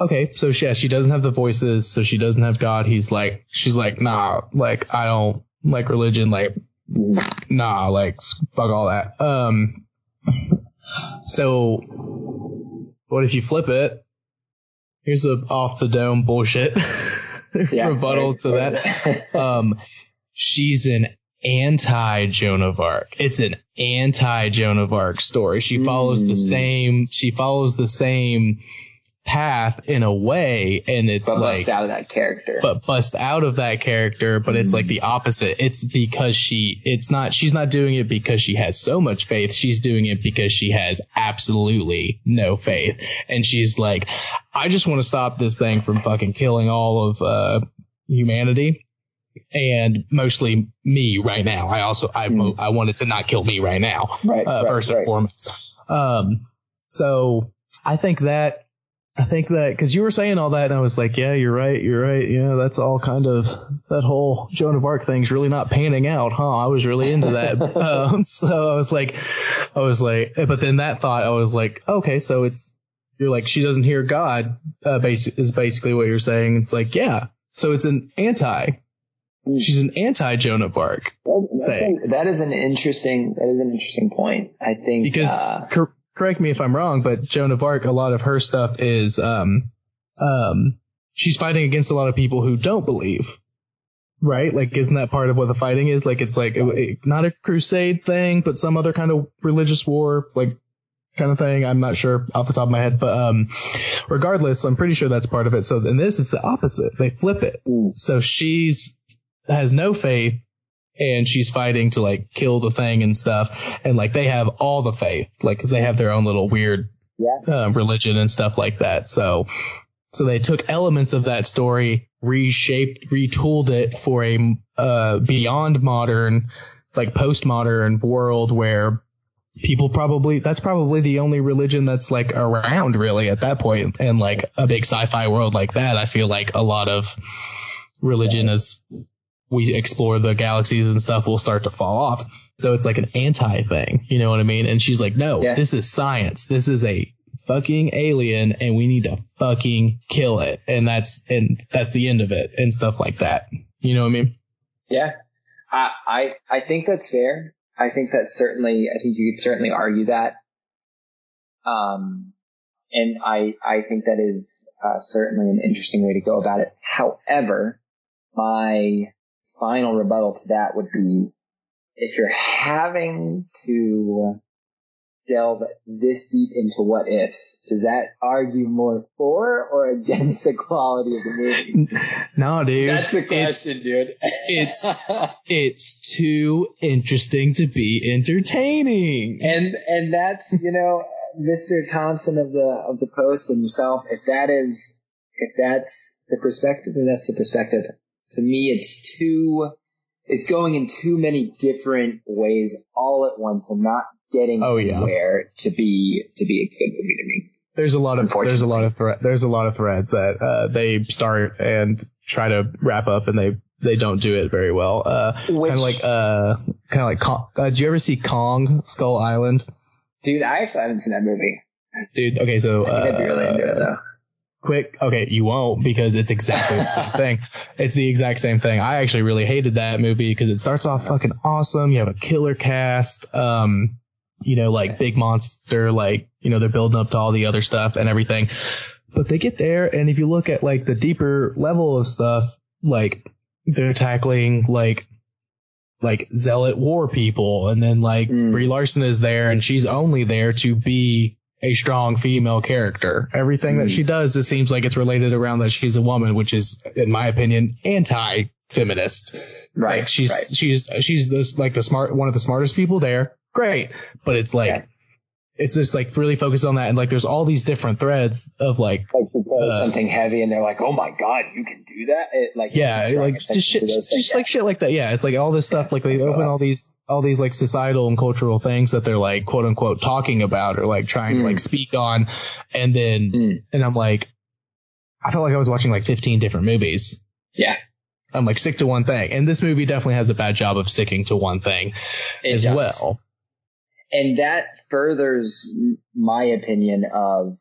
she doesn't have the voices, so she doesn't have God. She's like, nah, like I don't like religion, like nah, like fuck all that. So what if you flip it? Here's a off the dome bullshit rebuttal to that. She's an anti Joan of Arc. It's an anti Joan of Arc story. She follows the same path in a way, and it's
but bust out of that character.
But it's like the opposite. It's because she's not doing it because she has so much faith. She's doing it because she has absolutely no faith. And she's like, I just want to stop this thing from fucking killing all of humanity. And mostly me right now. I want it to not kill me right now. First and foremost. So I think that because you were saying all that, and I was like, yeah, you're right. Yeah, that's all kind of, that whole Joan of Arc thing's really not panning out, huh? I was really into that. So I was like, but then that thought, I was like, okay, so you're like, she doesn't hear God, is basically what you're saying. It's like, yeah, so it's she's an anti Joan of Arc thing.
That is an interesting point. I think
because correct me if I'm wrong, but Joan of Arc, a lot of her stuff is she's fighting against a lot of people who don't believe, right? Like, isn't that part of what the fighting is? Like, it's like not a crusade thing, but some other kind of religious war, like kind of thing. I'm not sure off the top of my head, but regardless, I'm pretty sure that's part of it. So in this, it's the opposite. They flip it. So has no faith, and she's fighting to like kill the thing and stuff, and like they have all the faith, like because they have their own little weird religion and stuff like that. So they took elements of that story, retooled it for a beyond modern, like postmodern world where people that's probably the only religion that's like around really at that point. And like a big sci-fi world like that, I feel like a lot of religion as we explore the galaxies and stuff will start to fall off. So it's like an anti thing, you know what I mean? And she's like, no, this is science. This is a fucking alien, and we need to fucking kill it. And that's the end of it and stuff like that. You know what I mean?
Yeah. I think that's fair. I think you could certainly argue that. And I think that is certainly an interesting way to go about it. However, my final rebuttal to that would be, if you're having to delve this deep into what ifs, does that argue more for or against the quality of the movie?
No, dude.
That's the question, dude.
It's too interesting to be entertaining.
And that's, Mr. Thompson of the Post and yourself, if that's the perspective, then that's the perspective. To me, it's going in too many different ways all at once and not getting anywhere to be a good movie to me.
There's a lot of threads that they start and try to wrap up, and they don't do it very well. Kind of like did you ever see Kong Skull Island?
Dude, I actually haven't seen that movie.
Dude, okay, so
I think I'd be really into it though.
Quick, okay, you won't because it's exactly the same thing. It's the exact same thing. I actually really hated that movie because it starts off fucking awesome. You have a killer cast, like big monster, like, they're building up to all the other stuff and everything. But they get there, and if you look at like the deeper level of stuff, like they're tackling like zealot war people, and then like Brie Larson is there, and she's only there to be a strong female character. Everything that she does, it seems like it's related around that she's a woman, which is, in my opinion, anti-feminist.
Right.
Like she's this like one of the smartest people there. Great. But it's like, it's just like really focused on that. And like, there's all these different threads of like
something heavy, and they're like, "Oh my God, you can do that!"
Like shit like that. Yeah. It's like all this stuff, like they open all these like societal and cultural things that they're like, quote unquote, talking about or like trying to like speak on. And then, and I'm like, I felt like I was watching like 15 different movies.
Yeah.
I'm like, stick to one thing. And this movie definitely has a bad job of sticking to one thing as well.
And that furthers my opinion of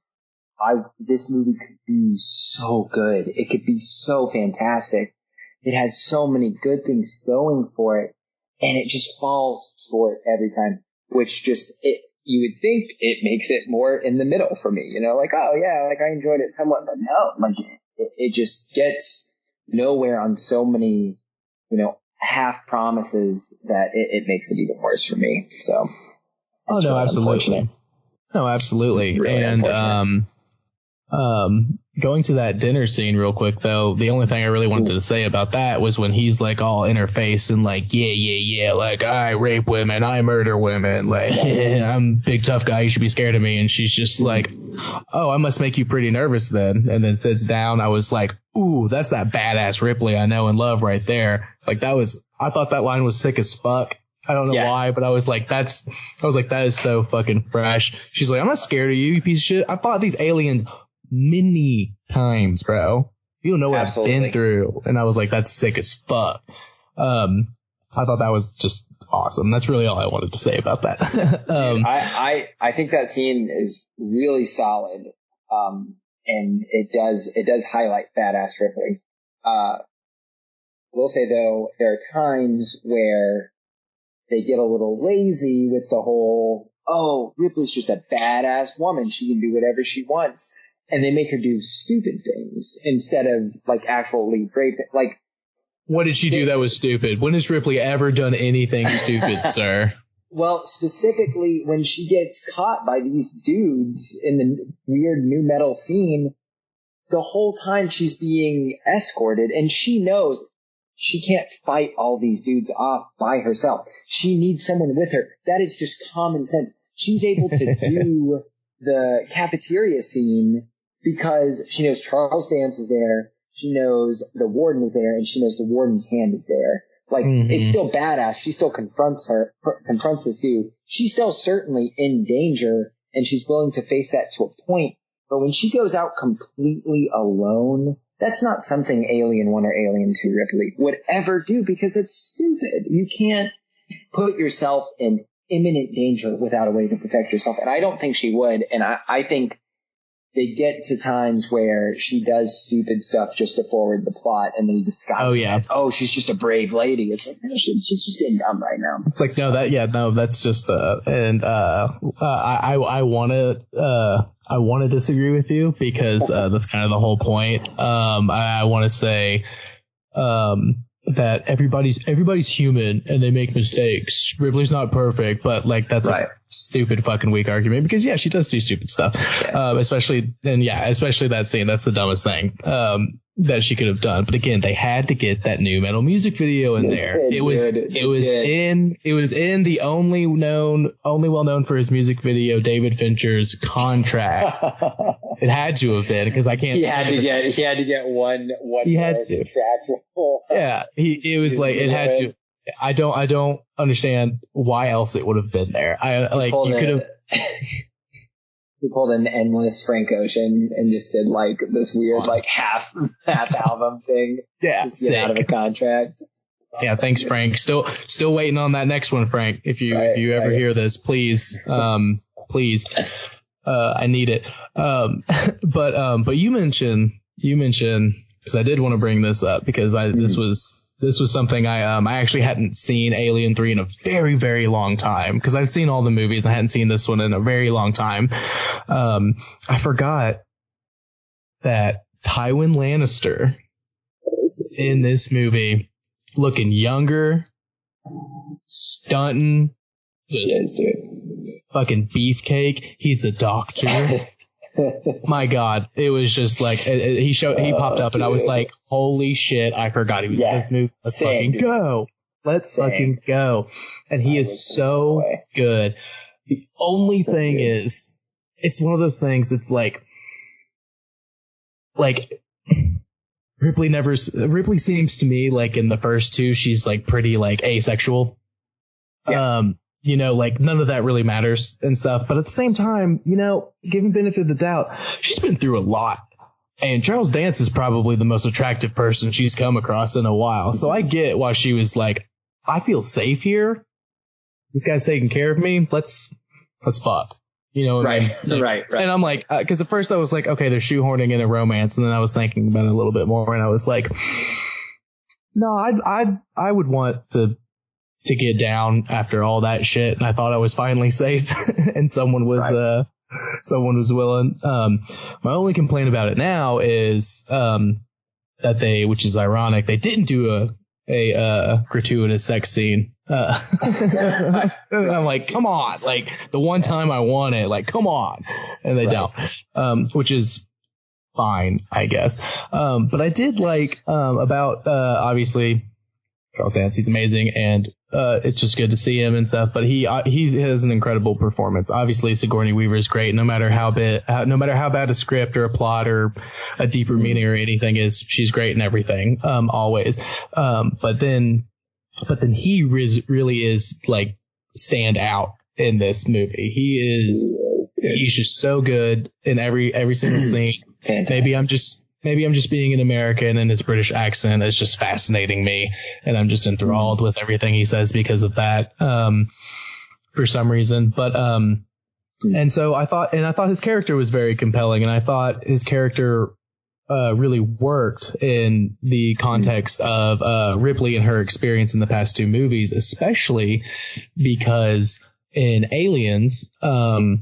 this movie could be so good. It could be so fantastic. It has so many good things going for it, and it just falls short every time, which you would think it makes it more in the middle for me, like, oh yeah, like I enjoyed it somewhat, but no, like it just gets nowhere on so many, half promises that it makes it even worse for me. So.
Oh, no, absolutely. No, absolutely.
Really,
and going to that dinner scene real quick, though, the only thing I really wanted to say about that was when he's like all in her face and like, yeah, like I rape women, I murder women, like I'm a big tough guy, you should be scared of me. And she's just like, oh, I must make you pretty nervous then. And then sits down. I was like, ooh, that's that badass Ripley I know and love right there. Like I thought that line was sick as fuck. I don't know why, but I was like, that is so fucking fresh. She's like, I'm not scared of you, you piece of shit. I fought these aliens many times, bro. You don't know what I've been through. And I was like, that's sick as fuck. I thought that was just awesome. That's really all I wanted to say about that.
Dude, I think that scene is really solid. And it does highlight badass Ripley. We'll say though, there are times where they get a little lazy with the whole, oh, Ripley's just a badass woman. She can do whatever she wants. And they make her do stupid things instead of like actually great things. Like,
what did she do that was stupid? When has Ripley ever done anything stupid, sir?
Well, specifically when she gets caught by these dudes in the weird new metal scene, the whole time she's being escorted, and she knows she can't fight all these dudes off by herself. She needs someone with her. That is just common sense. She's able to do the cafeteria scene because she knows Charles Dance is there. She knows the warden is there, and she knows the warden's hand is there. Like, it's still badass. She still confronts this dude. She's still certainly in danger, and she's willing to face that to a point. But when she goes out completely alone, that's not something Alien 1 or Alien 2 Ripley would ever do because it's stupid. You can't put yourself in imminent danger without a way to protect yourself. And I don't think she would. And I think they get to times where she does stupid stuff just to forward the plot, and they disguise it as, oh, she's just a brave lady. It's like, no, she's just getting dumb right now.
It's like, that's just, I want to disagree with you because that's kind of the whole point. I want to say that everybody's human and they make mistakes. Ripley's not perfect, but like that's a stupid fucking weak argument because she does do stupid stuff. Especially that scene. That's the dumbest thing that she could have done. But again, they had to get that new metal music video in there. It was in the only well known for his music video, David Fincher's contract. It had to have been because I can't.
He had to get one.
He had to. Yeah, it was like it had to. I don't understand why else it would have been there. You could have.
He pulled an endless Frank Ocean and just did like this weird like half album thing. Yeah, just get out of a contract.
Yeah, thanks, Frank. Still waiting on that next one, Frank. If you ever hear this, please, please. I need it. But you mentioned, because I did want to bring this up because this was something I actually hadn't seen Alien 3 in a very, very long time, because I've seen all the movies. I hadn't seen this one in a very long time. I forgot that Tywin Lannister is in this movie, looking younger, stunting, just fucking beefcake. He's a doctor. My God, it was just like he popped up, and I was like, "Holy shit!" I forgot he was in this movie. Let's fucking go! Let's fucking go! And he is so good. The only thing is, it's one of those things. It's like Ripley seems to me like in the first two, she's like pretty like asexual. Yeah. You know, like none of that really matters and stuff. But at the same time, you know, given benefit of the doubt, she's been through a lot. And Charles Dance is probably the most attractive person she's come across in a while. So I get why she was like, I feel safe here. This guy's taking care of me. Let's fuck. You know what I mean?
Right.
And I'm like, because at first I was like, okay, they're shoehorning in a romance. And then I was thinking about it a little bit more. And I was like, no, I would want to get down after all that shit, and I thought I was finally safe, and someone was willing. My only complaint about it now is that they, which is ironic, they didn't do a gratuitous sex scene. I'm like, come on, like the one time I want it, like come on, and they don't, which is fine, I guess. But I did like about obviously Charles Dance, he's amazing, and it's just good to see him and stuff. But he has an incredible performance. Obviously, Sigourney Weaver is great, no matter how bad a script or a plot or a deeper meaning or anything is. She's great in everything, always. But then he really is like stand out in this movie. He's just so good in every single scene. Maybe I'm just being an American, and his British accent is just fascinating me, and I'm just enthralled with everything he says because of that, for some reason. But and so I thought his character was very compelling, and I thought his character really worked in the context of Ripley and her experience in the past two movies, especially because in Aliens, I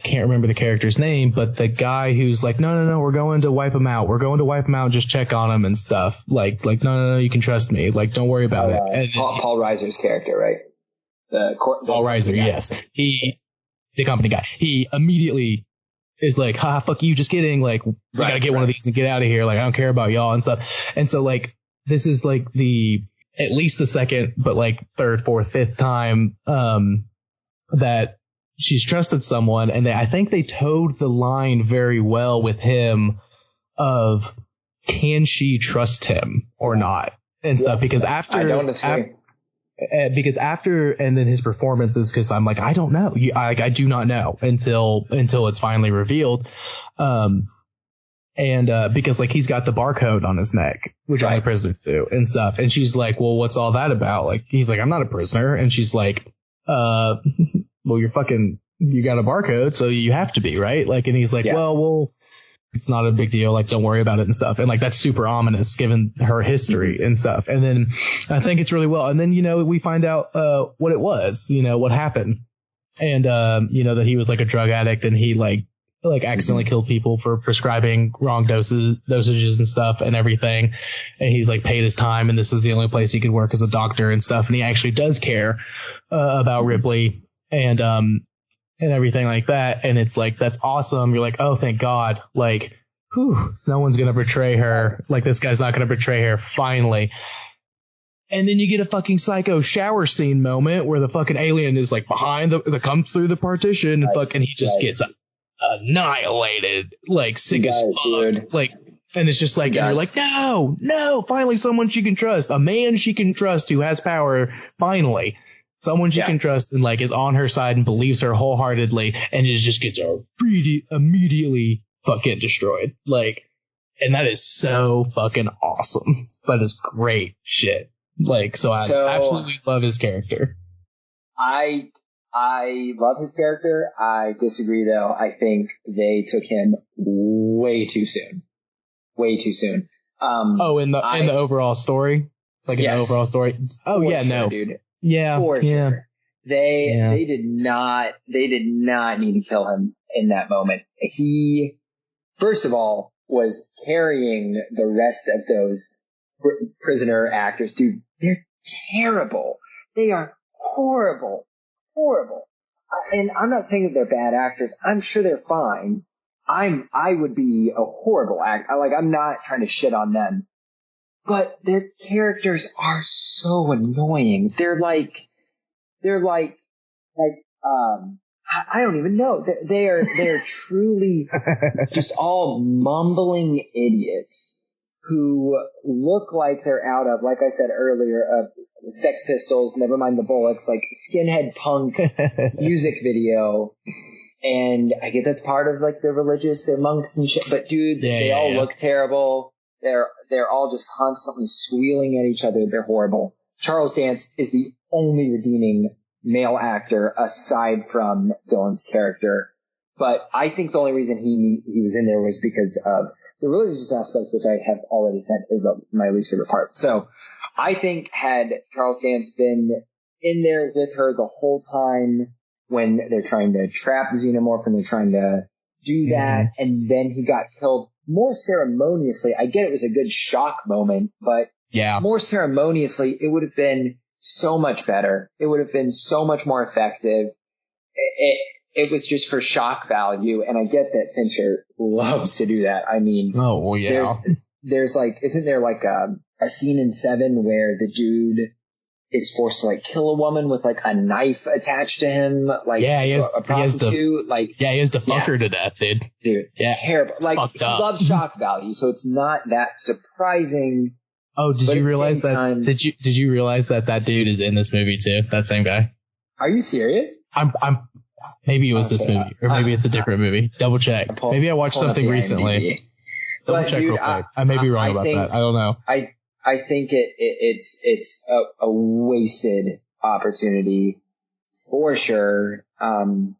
can't remember the character's name, but the guy who's like, no, we're going to wipe him out. We're going to wipe him out and just check on him and stuff. Like, no, you can trust me. Like, don't worry about it. And
Paul Reiser's character, right?
Paul Reiser, yes. The company guy. He immediately is like, fuck you, just kidding. Like, we gotta get one of these and get out of here. Like, I don't care about y'all and stuff. And so, like, this is like at least the second, but like third, fourth, fifth time, that she's trusted someone, and I think they towed the line very well with him of, can she trust him or not and stuff, because after,
I don't disagree.
And then his performances, because I'm like, I don't know. I do not know until it's finally revealed. Because like he's got the barcode on his neck, which only prisoners do and stuff. And she's like, well, what's all that about? Like, he's like, I'm not a prisoner. And she's like, well, you got a barcode, so you have to be, right? Like, and he's like, well, it's not a big deal. Like, don't worry about it and stuff. And like, that's super ominous given her history and stuff. And then I think it's really well. And then, you know, we find out, what it was, you know, what happened. And, you know, that he was like a drug addict, and he like accidentally killed people for prescribing wrong dosages and stuff and everything. And he's like paid his time, and this is the only place he could work as a doctor and stuff. And he actually does care, about Ripley and everything like that. And it's like, that's awesome. You're like, oh, thank God. Like, no one's going to betray her. Like, this guy's not going to betray her finally. And then you get a fucking psycho shower scene moment where the fucking alien is like behind comes through the partition, and fucking he just gets annihilated, like sick as fuck. Dude. Like, and it's just like, and you're like, no, finally someone she can trust, a man she can trust who has power, finally. Someone she can trust and like is on her side and believes her wholeheartedly, and it just gets immediately fucking destroyed. Like, and that is so fucking awesome. That is great shit. Like, so I absolutely love his character.
I I love his character. I disagree, though. I think they took him way too soon. Way too soon.
In the overall story, like
yes,
in the overall story. Oh yeah,
sure,
no,
dude.
Yeah,
for
yeah.
Sure. They did not need to kill him in that moment. He, first of all, was carrying the rest of those prisoner actors. Dude, they're terrible. They are horrible. And I'm not saying that they're bad actors. I'm sure they're fine. I would be a horrible actor. I'm not trying to shit on them, but their characters are so annoying. They're like, I don't even know. They're truly just all mumbling idiots who look like they're out of, like I said earlier, Sex Pistols, never mind the Bullocks, like skinhead punk music video. And I get that's part of like the religious, they're monks and shit, but dude, they all look terrible. They're all just constantly squealing at each other. They're horrible. Charles Dance is the only redeeming male actor aside from Dylan's character. But I think the only reason he was in there was because of the religious aspect, which I have already said is my least favorite part. So I think had Charles Dance been in there with her the whole time when they're trying to trap the xenomorph and they're trying to do that, and then he got killed more ceremoniously. I get it was a good shock moment, but more ceremoniously, it would have been so much better. It would have been so much more effective. It was just for shock value, and I get that Fincher loves to do that. I mean, there's like, isn't there like a scene in Seven where the dude is forced to like kill a woman with like a knife attached to him, like a prostitute,
he has to fuck her to death, dude.
Terrible. Like, he loves shock value, so it's not that surprising.
Oh, did you realize that? Did you realize that dude is in this movie too? That same guy.
Are you serious?
I'm. Maybe it was this movie, or maybe it's a different movie. Double check. Maybe I watched something recently. Double check real quick. I may be wrong about that. I don't know.
I think it's a wasted opportunity for sure. It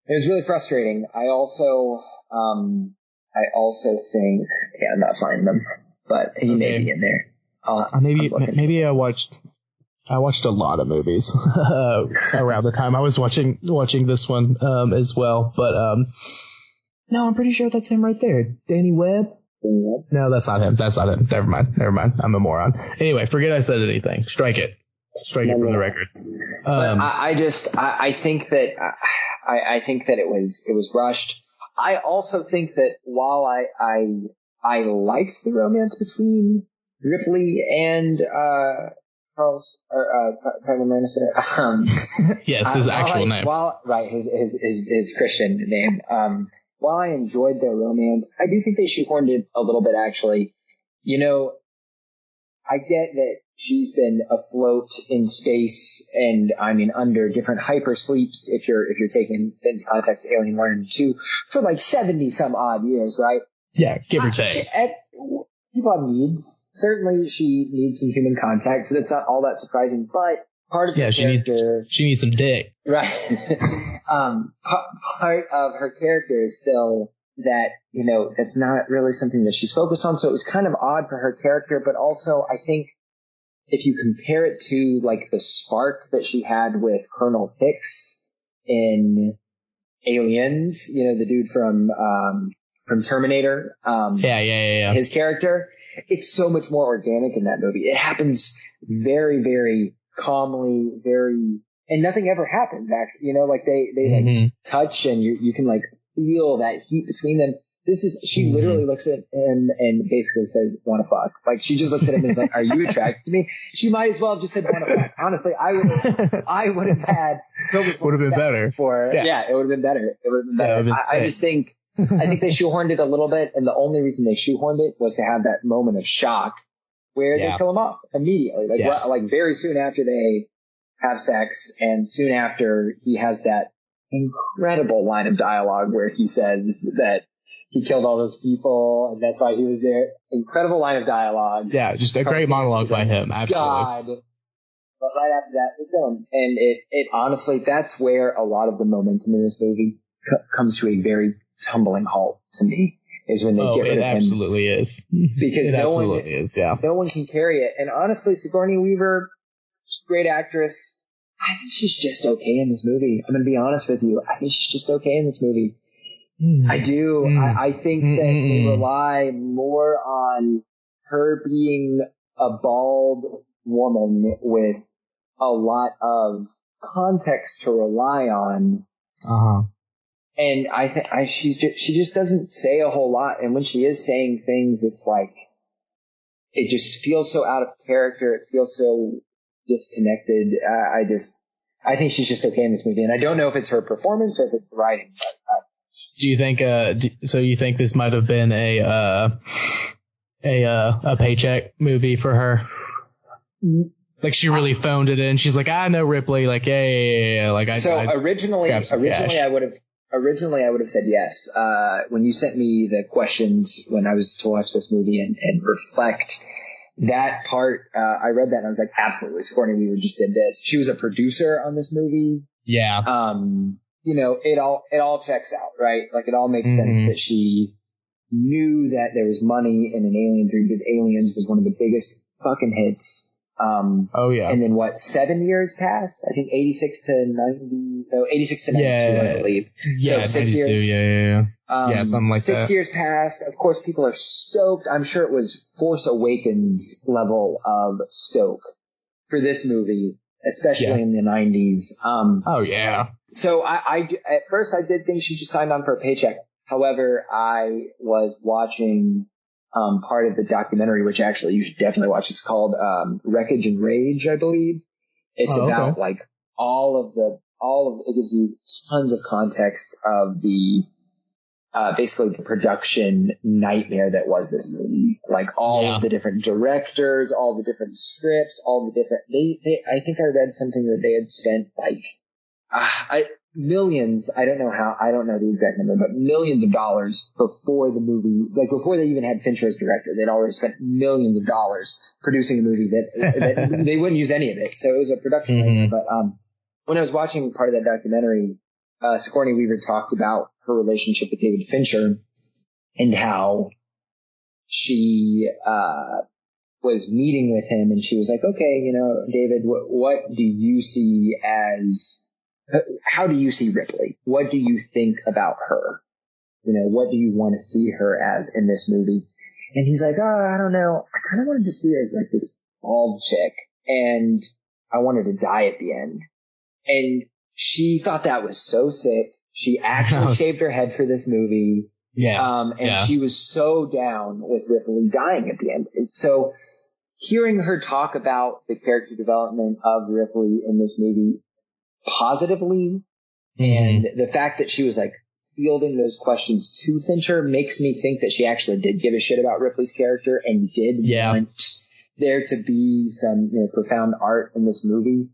was really frustrating. I also think I'm not finding them, but he may be in there.
Maybe I watched a lot of movies around the time I was watching this one as well. But no, I'm pretty sure that's him right there. Danny Webb. No, that's not him. Never mind. I'm a moron. Anyway, forget I said anything. Strike it from the records.
I think that it was rushed. I also think that while I liked the romance between Ripley and Tyler Lannister.
Yes, his actual name.
His Christian name. While I enjoyed their romance, I do think they shoehorned it a little bit, actually. You know, I get that she's been afloat in space and, I mean, under different hypersleeps, if you're taking into context Alien 2, for like 70 some odd years, right?
Yeah, give or take.
Certainly she needs some human contact, so that's not all that surprising, but part of her character...
she needs some dick.
Right. Part of her character is still that, you know, that's not really something that she's focused on, so it was kind of odd for her character, but also I think if you compare it to, like, the spark that she had with Colonel Hicks in Aliens, you know, the dude from Terminator. His character, it's so much more organic in that movie. It happens very, very calmly, and nothing ever happens, actually. You know, like they like touch and you can like feel that heat between them. She literally looks at him and basically says, "Wanna fuck?" Like, she just looks at him and is like, "Are you attracted to me?" She might as well have just said, "Wanna fuck?" Honestly, I would have had so much more.
Would have been better.
It would have been better. I just think they shoehorned it a little bit, and the only reason they shoehorned it was to have that moment of shock where they kill him off immediately, like very soon after they have sex, and soon after he has that incredible line of dialogue where he says that he killed all those people and that's why he was there. Incredible line of dialogue.
Yeah, just a great monologue by him. Absolutely.
God, But right after that, the film. And it honestly, that's where a lot of the momentum in this movie comes to a very tumbling halt to me, is when they get rid of him.
It absolutely is.
Because no one can carry it. And honestly, Sigourney Weaver, great actress. I think she's just okay in this movie. I'm going to be honest with you. I think she's just okay in this movie. I do. I think that they rely more on her being a bald woman with a lot of context to rely on. And I think she just doesn't say a whole lot. And when she is saying things, it's like, it just feels so out of character. It feels so disconnected. I think she's just okay in this movie. And I don't know if it's her performance or if it's the writing. But,
do you think, so you think this might have been a paycheck movie for her? Like she really phoned it in. She's like, I know Ripley. Like, yeah. Like,
originally I would have said yes. When you sent me the questions when I was to watch this movie and reflect that part, I read that and I was like, absolutely. Sigourney Weaver just did this. She was a producer on this movie.
Yeah.
It all checks out, right? Like it all makes sense that she knew that there was money in an Alien 3 because Aliens was one of the biggest fucking hits. And then 7 years passed? I think 86 to 92, I believe.
Yeah,
so 6 years.
Yeah, something like
6
that.
6 years passed. Of course, people are stoked. I'm sure it was Force Awakens level of stoke for this movie, especially in the 90s. So I at first I did think she just signed on for a paycheck. However, I was watching part of the documentary, which actually you should definitely watch. It's called Wreckage and Rage, I believe. It's about like it gives you tons of context of the basically the production nightmare that was this movie. Like all of the different directors, all the different scripts, all the different I think I read something that they had spent like millions, I don't know the exact number, but millions of dollars before the movie, like before they even had Fincher as director. They'd already spent millions of dollars producing a movie that they wouldn't use any of it. So it was a production nightmare. But when I was watching part of that documentary, Sigourney Weaver talked about her relationship with David Fincher and how she was meeting with him and she was like, okay, David, what do you see as, how do you see Ripley? What do you think about her? What do you want to see her as in this movie? And he's like, I don't know. I kind of wanted to see her as like this bald chick and I wanted to die at the end. And she thought that was so sick. She actually shaved her head for this movie. She was so down with Ripley dying at the end. And so hearing her talk about the character development of Ripley in this movie positively, and the fact that she was like fielding those questions to Fincher makes me think that she actually did give a shit about Ripley's character and did want there to be some profound art in this movie.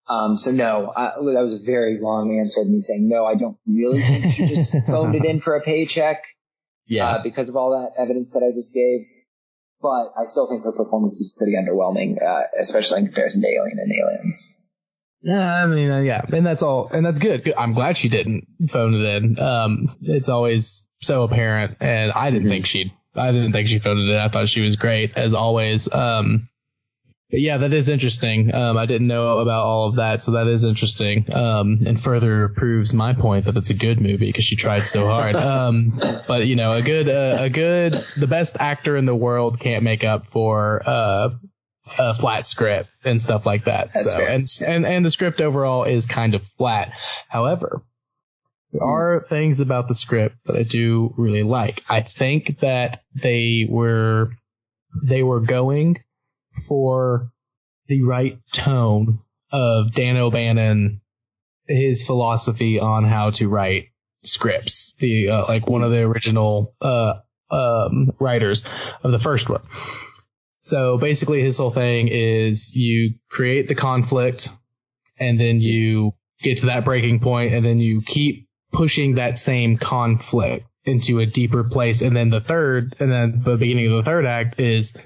So no, that was a very long answer to me saying no, I don't really think she just phoned it in for a paycheck. Because of all that evidence that I just gave. But I still think her performance is pretty underwhelming, especially in comparison to Alien and Aliens.
I mean, and that's all, and that's good. I'm glad she didn't phone it in. It's always so apparent, and I didn't think she phoned it in. I thought she was great as always. But yeah, that is interesting. I didn't know about all of that, so that is interesting. And further proves my point that it's a good movie because she tried so hard. But the best actor in the world can't make up for a flat script and stuff like that.
That's fair.
And the script overall is kind of flat. However, there are things about the script that I do really like. I think that they were going for the right tone of Dan O'Bannon, his philosophy on how to write scripts. Like one of the original writers of the first one. So basically his whole thing is you create the conflict and then you get to that breaking point and then you keep pushing that same conflict into a deeper place. And then the beginning of the third act is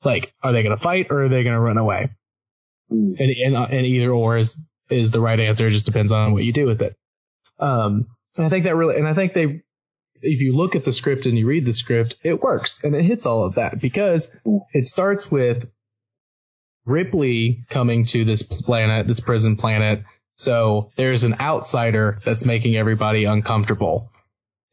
like, are they going to fight or are they going to run away? And either or is the right answer. It just depends on what you do with it. And I think if you look at the script and you read the script, it works and it hits all of that, because it starts with Ripley coming to this planet, this prison planet. So there's an outsider that's making everybody uncomfortable.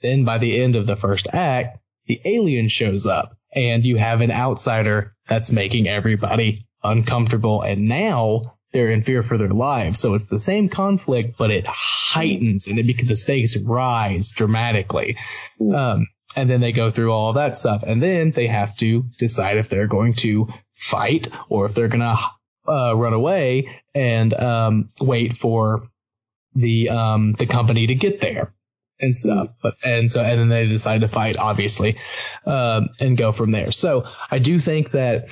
Then by the end of the first act, the alien shows up and you have an outsider that's making everybody uncomfortable. And now they're in fear for their lives. So it's the same conflict, but it heightens and the stakes rise dramatically. And then they go through all of that stuff. And then they have to decide if they're going to fight or if they're going to run away and wait for the company to get there and stuff. And then they decide to fight, obviously, and go from there. So I do think that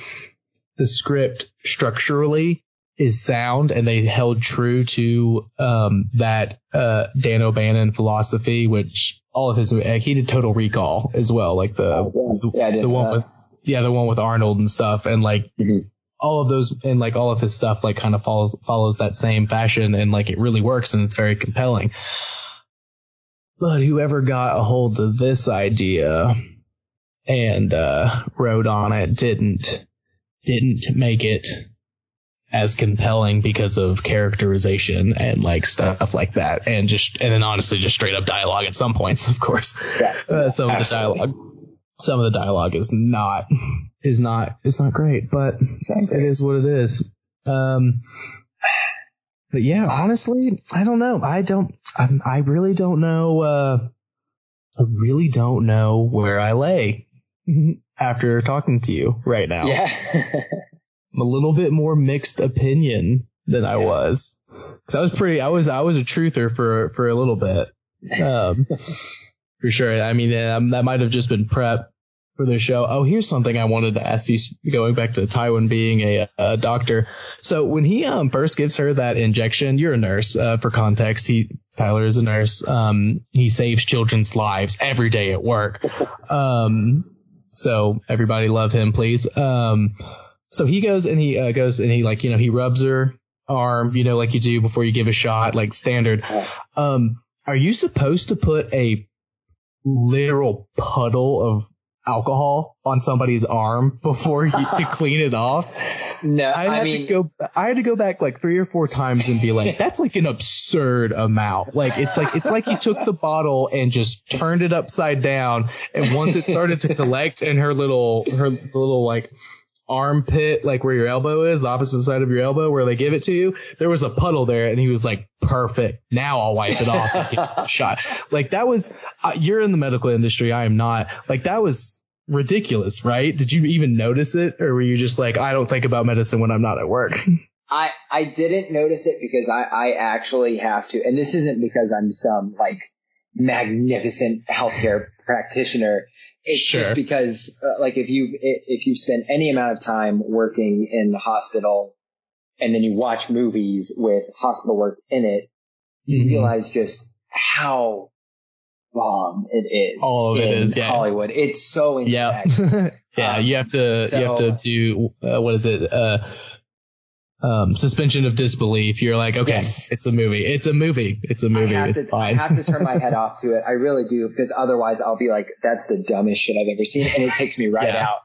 the script structurally is sound, and they held true to that Dan O'Bannon philosophy, which all of his he did Total Recall as well, like the one with Arnold and stuff, and like all of those, and like all of his stuff like kind of follows that same fashion, and like it really works and it's very compelling. But whoever got a hold of this idea and wrote on it didn't make it as compelling because of characterization and like stuff like that, and then honestly just straight up dialogue at some points, of course. Some of the dialogue is not great, but it is what it is. But yeah, honestly, I don't know. I really don't know. I really don't know where I lay after talking to you right now.
Yeah.
I'm a little bit more mixed opinion than I was. Cause I was a truther for a little bit. For sure. I mean, that might have just been prep for the show. Oh, here's something I wanted to ask you, going back to Tywin being a doctor. So when he first gives her that injection, you're a nurse, for context. Tyler is a nurse. He saves children's lives every day at work. So everybody love him, please. So he goes and he like, he rubs her arm, like you do before you give a shot, like standard. Are you supposed to put a literal puddle of alcohol on somebody's arm before to clean it off?
No,
I had to go back like 3 or 4 times and be like, that's like an absurd amount. Like it's like you took the bottle and just turned it upside down, and once it started to collect in her little like armpit, like where your elbow is, the opposite side of your elbow where they give it to you, there was a puddle there, and he was like, perfect, now I'll wipe it off and give it a shot. Like that was you're in the medical industry, I am not. Like that was ridiculous, right? Did you even notice it, or were you just like, I don't think about medicine when I'm not at work?
I didn't notice it because I actually have to, and this isn't because I'm some like magnificent healthcare practitioner. It's just because like if you've spent any amount of time working in the hospital and then you watch movies with hospital work in it, you realize just how wrong it is.
All of it is, yeah.
Hollywood. It's so incorrect.
Yeah, you have to do what is it? Suspension of disbelief. You're like, okay, yes. It's a movie. It's fine.
I have to turn my head off to it. I really do, because otherwise I'll be like, that's the dumbest shit I've ever seen, and it takes me right out.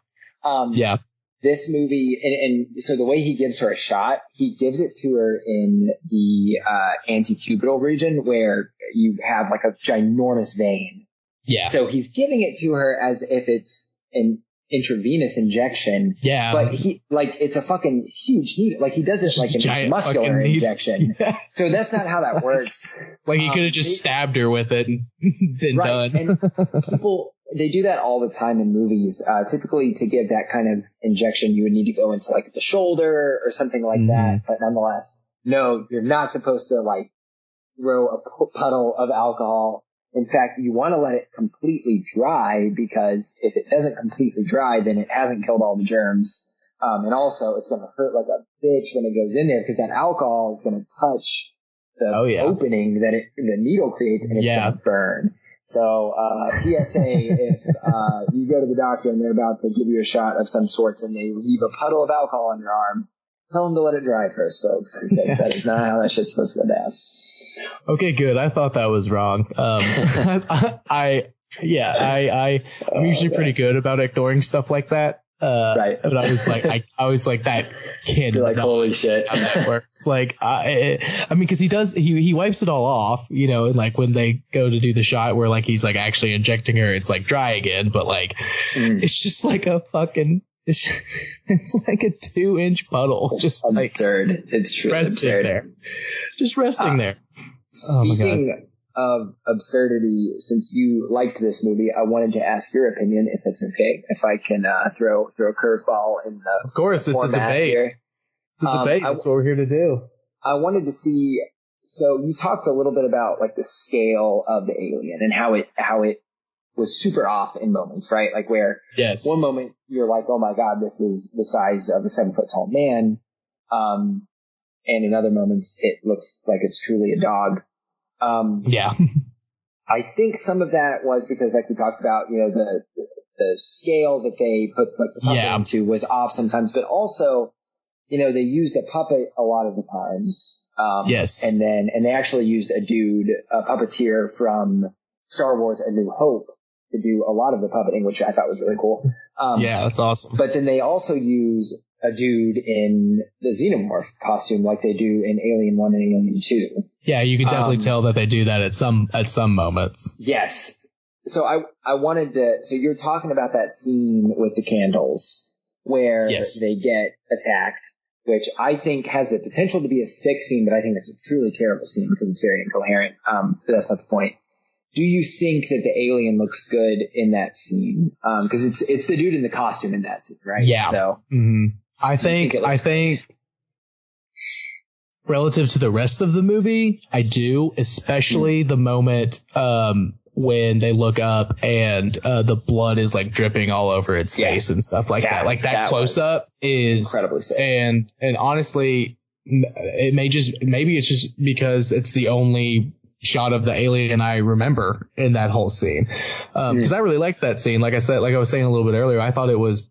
This movie, and so the way he gives her a shot, he gives it to her in the antecubital region where you have like a ginormous vein. Yeah. So he's giving it to her as if it's an intravenous injection. Yeah. But he like it's a fucking huge needle. Like he does it like a muscular injection. Yeah. So that's not how that works.
Like he could have just stabbed her with it and been done.
And people, they do that all the time in movies. Typically to give that kind of injection, you would need to go into like the shoulder or something like that. But nonetheless, no, you're not supposed to like throw a puddle of alcohol. In fact, you want to let it completely dry, because if it doesn't completely dry, then it hasn't killed all the germs. And also it's going to hurt like a bitch when it goes in there, because that alcohol is going to touch the opening that the needle creates, and it's going to burn. So, PSA, if you go to the doctor and they're about to give you a shot of some sorts and they leave a puddle of alcohol on your arm, Tell them to let it dry first, folks, because that is not how that shit's supposed to go down.
Okay, good. I thought that was wrong. I'm usually pretty good about ignoring stuff like that.
Right.
But I was like, that can't.
You're like, holy shit.
How that works. Like, I mean, because he wipes it all off, you know, and like when they go to do the shot where like he's like actually injecting her, it's like dry again, but like it's just like a fucking. It's like a 2-inch puddle, just
absurd.
Like
it's truly
resting
absurd.
there, just resting there.
Speaking of absurdity, since you liked this movie, I wanted to ask your opinion, if it's okay, if I can throw a curveball in the.
Of course, it's a debate.
Here.
It's a debate. That's what we're here to do.
I wanted to see. So you talked a little bit about like the scale of the alien and how it was super off in moments, right? Like where one moment you're like, oh my God, this is the size of a 7-foot tall man. And in other moments it looks like it's truly a dog. I think some of that was because like we talked about, you know, the scale that they put like the puppet into was off sometimes, but also, you know, they used a puppet a lot of the times. And they actually used a puppeteer from Star Wars A New Hope to do a lot of the puppeting, which I thought was really cool.
That's awesome.
But then they also use a dude in the xenomorph costume like they do in Alien 1 and Alien 2.
Yeah, you can definitely tell that they do that at some moments.
Yes. So I wanted to, so you're talking about that scene with the candles where they get attacked, which I think has the potential to be a sick scene, but I think it's a truly terrible scene because it's very incoherent. But that's not the point. Do you think that the alien looks good in that scene? Because it's the dude in the costume in that scene, right?
Yeah.
So
I think relative to the rest of the movie, I do, especially the moment when they look up and the blood is like dripping all over its face and stuff like that. Like that close up is
incredibly sick.
And honestly, maybe it's just because it's the only shot of the alien I remember in that whole scene. Because I really liked that scene. Like I was saying a little bit earlier, I thought it was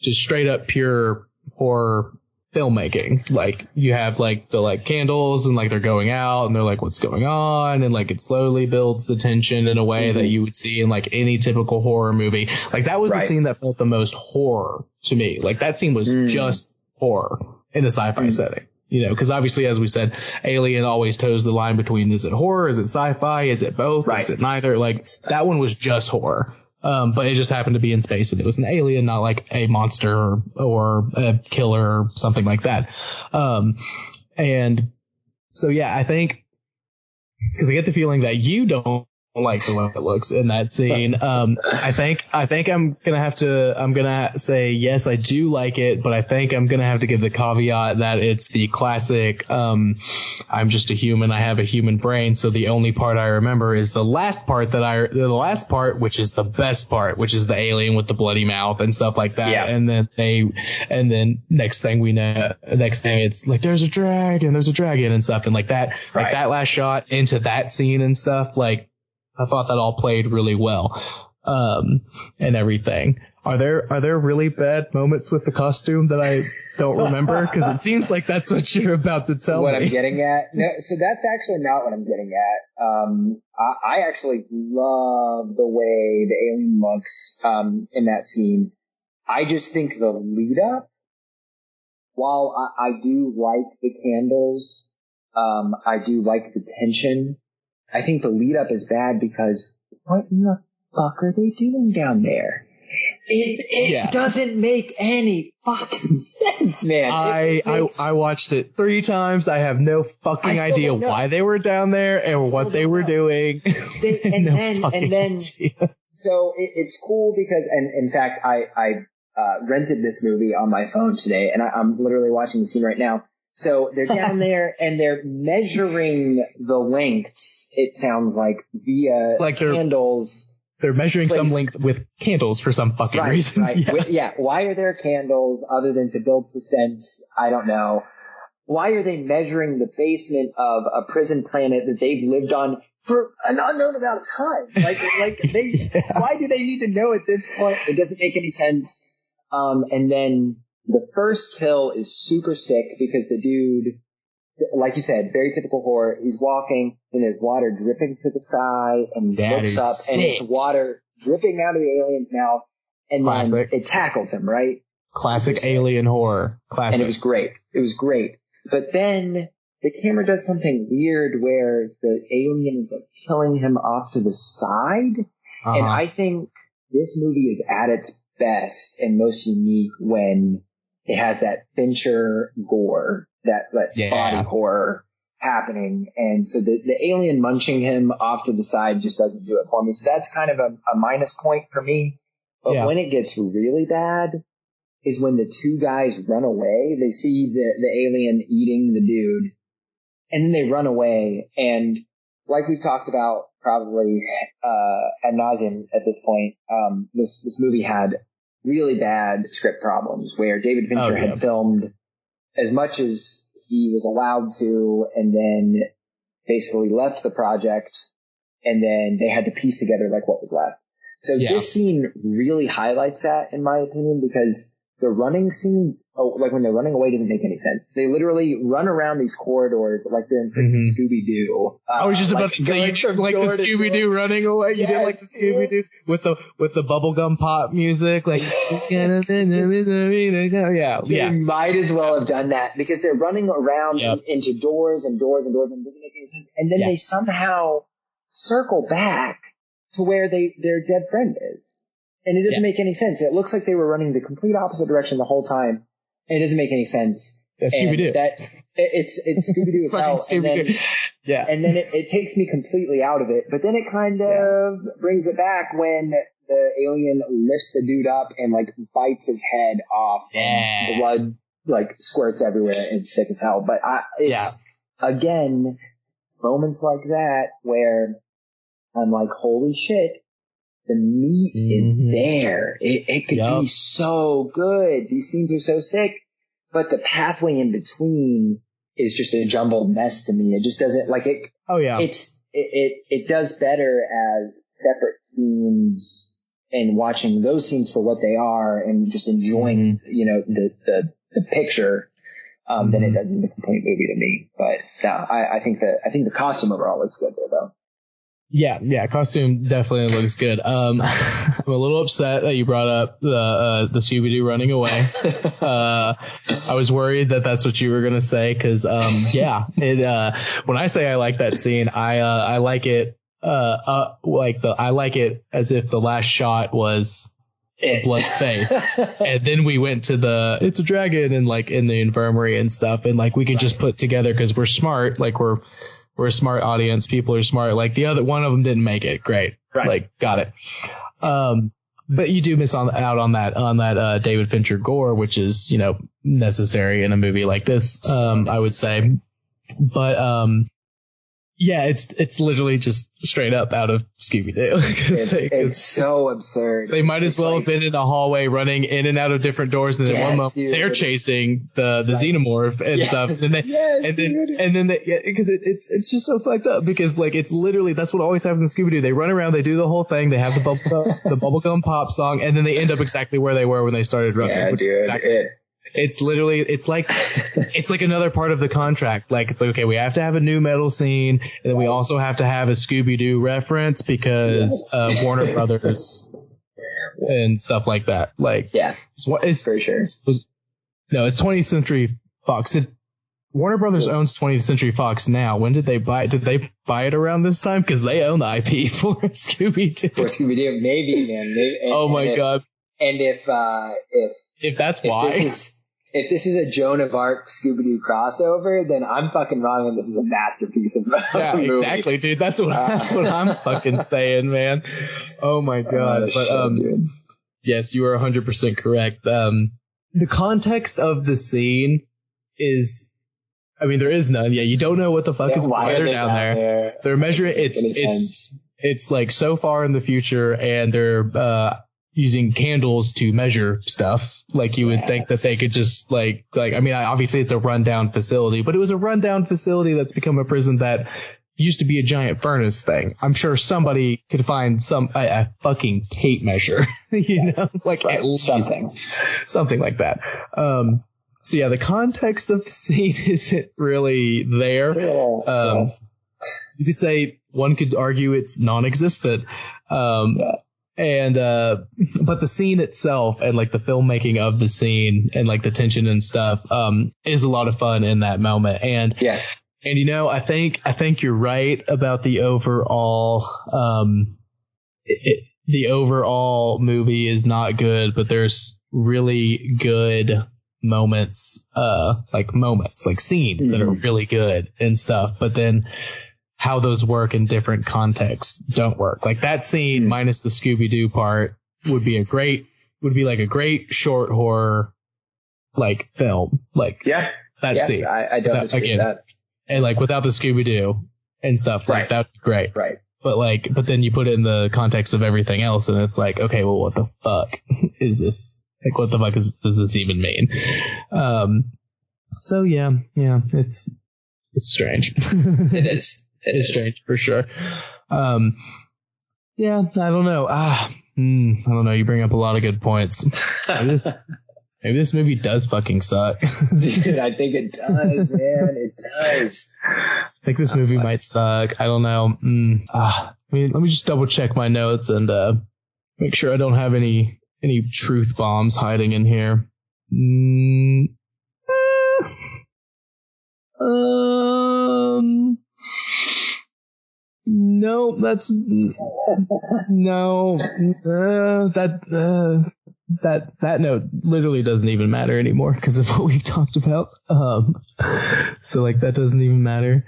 just straight up pure horror filmmaking. Like you have like the like candles and like they're going out and they're like, what's going on? And like it slowly builds the tension in a way that you would see in like any typical horror movie. Like that was the scene that felt the most horror to me. Like that scene was just horror in a sci-fi setting. You know, because obviously, as we said, Alien always toes the line between is it horror, is it sci-fi, is it both, is it neither? Like that one was just horror, but it just happened to be in space and it was an alien, not like a monster or a killer or something like that. And so, yeah, I think because I get the feeling that you don't like the way it looks in that scene. I think I'm gonna say yes, I do like it, but I think I'm gonna have to give the caveat that it's the classic I'm just a human, I have a human brain, so the only part I remember is the last part which is the best part, which is the alien with the bloody mouth and stuff like that. And then next thing it's like there's a dragon and stuff, and like that like that last shot into that scene and stuff, like I thought that all played really well, and everything. Are there really bad moments with the costume that I don't remember? Because it seems like that's what you're about to tell me.
What I'm getting at? No, so that's actually not what I'm getting at. I actually love the way the alien looks in that scene. I just think the lead up, while I do like the candles, I do like the tension. I think the lead up is bad because what in the fuck are they doing down there? It doesn't make any fucking sense, man.
I watched it 3 times. I have no fucking idea why they were down there and what they were doing.
And then so it's cool because, and in fact, I rented this movie on my phone today, and I'm literally watching the scene right now. So they're down there and they're measuring the lengths, it sounds like, via like candles.
They're measuring some length with candles for some fucking reason.
Right. Why are there candles other than to build suspense? I don't know. Why are they measuring the basement of a prison planet that they've lived on for an unknown amount of time? Why do they need to know at this point? It doesn't make any sense. And then the first kill is super sick because the dude, like you said, very typical horror. He's walking and there's water dripping to the side and he looks up and it's water dripping out of the alien's mouth and then it tackles him, right?
Classic alien horror. Classic.
And it was great. It was great. But then the camera does something weird where the alien is like killing him off to the side. And I think this movie is at its best and most unique when it has that Fincher gore, that body horror happening. And so the alien munching him off to the side just doesn't do it for me. So that's kind of a minus point for me. But when it gets really bad is when the two guys run away. They see the alien eating the dude and then they run away. And like we've talked about probably ad nauseum at this point, this movie had really bad script problems where David Fincher had filmed as much as he was allowed to and then basically left the project and then they had to piece together like what was left. So this scene really highlights that in my opinion because the running scene, like when they're running away doesn't make any sense. They literally run around these corridors like they're in freaking Scooby-Doo.
I was just about to say, you did like the Scooby-Doo running away. You did like the Scooby-Doo with the bubblegum pop music. Like,
They might as well have done that because they're running around into doors and doors and doors and it doesn't make any sense. And then they somehow circle back to where their dead friend is. And it doesn't make any sense. It looks like they were running the complete opposite direction the whole time. And it doesn't make any sense.
That's Scooby-Doo.
It's Scooby-Doo as hell.
Scooby-Doo.
And then it takes me completely out of it. But then it kind of brings it back when the alien lifts the dude up and like bites his head off. And blood like squirts everywhere. It's sick as hell. But it's again, moments like that where I'm like, holy shit. The meat is there. It could be so good. These scenes are so sick, but the pathway in between is just a jumbled mess to me. It just doesn't like it. It does better as separate scenes and watching those scenes for what they are and just enjoying, the picture, than it does as a complete movie to me. But no, I think the costume overall looks good there though.
Yeah, costume definitely looks good. I'm a little upset that you brought up the Scooby-Doo running away. I was worried that that's what you were gonna say, because when I say I like that scene, I like it I like it as if the last shot was blood face, and then we went to it's a dragon and like in the infirmary and stuff, and like we could just put together because we're smart, like we're a smart audience. People are smart. Like the other one of them didn't make it. Great. Right. Like got it. But you do miss out on that David Fincher gore, which is, necessary in a movie like this. I would say, but, it's literally just straight up out of Scooby-Doo.
It's so absurd.
They might as well have been in a hallway running in and out of different doors, and then one moment they're chasing the xenomorph and stuff, and then because it's just so fucked up because like it's literally that's what always happens in Scooby-Doo. They run around, they do the whole thing, they have the bubblegum pop song, and then they end up exactly where they were when they started running.
Yeah, dude.
It's literally, it's like another part of the contract. Like, it's like, okay, we have to have a new metal scene, and then we also have to have a Scooby-Doo reference because, Warner Brothers and stuff like that. Like,
it's for sure.
No, it's 20th Century Fox. Warner Brothers owns 20th Century Fox now. When did they buy it? Did they buy it around this time? Because they own the IP for Scooby-Doo.
For Scooby-Doo, maybe, man. Maybe,
God.
And if
that's why.
If this is a Joan of Arc Scooby-Doo crossover, then I'm fucking wrong and this is a masterpiece of a movie.
Exactly, dude. That's what I'm fucking saying, man. Oh my God. But yes, you are 100% correct. The context of the scene is, I mean, there is none. Yeah, you don't know what the fuck is why they're down there. They're measuring it's like so far in the future, and they're using candles to measure stuff. Like you would think that they could just like I mean, obviously it's a rundown facility, but it was a rundown facility that's become a prison that used to be a giant furnace thing. I'm sure somebody could find a fucking tape measure, like at least something like that. So yeah, the context of the scene isn't really there. You could say, one could argue it's non-existent. But the scene itself and like the filmmaking of the scene and like the tension and stuff, is a lot of fun in that moment. And I think you're right about the overall, the overall movie is not good, but there's really good moments, like scenes that are really good and stuff. But then how those work in different contexts don't work. Like that scene minus the Scooby-Doo part would be like a great short horror like film. Like scene.
I don't disagree with that.
And like without the Scooby-Doo and stuff, like that would be great.
Right.
But then you put it in the context of everything else and it's like, okay, well, what the fuck is this? Like, what the fuck does this even mean? So yeah, it's strange.
It is.
It's strange for sure. Yeah, I don't know. I don't know. You bring up a lot of good points. Maybe this movie does fucking suck.
Dude, I think it does, man. It does.
I think this movie might suck. I don't know. Let me just double check my notes and make sure I don't have any truth bombs hiding in here. No, that's no. That note literally doesn't even matter anymore because of what we've talked about. So like that doesn't even matter.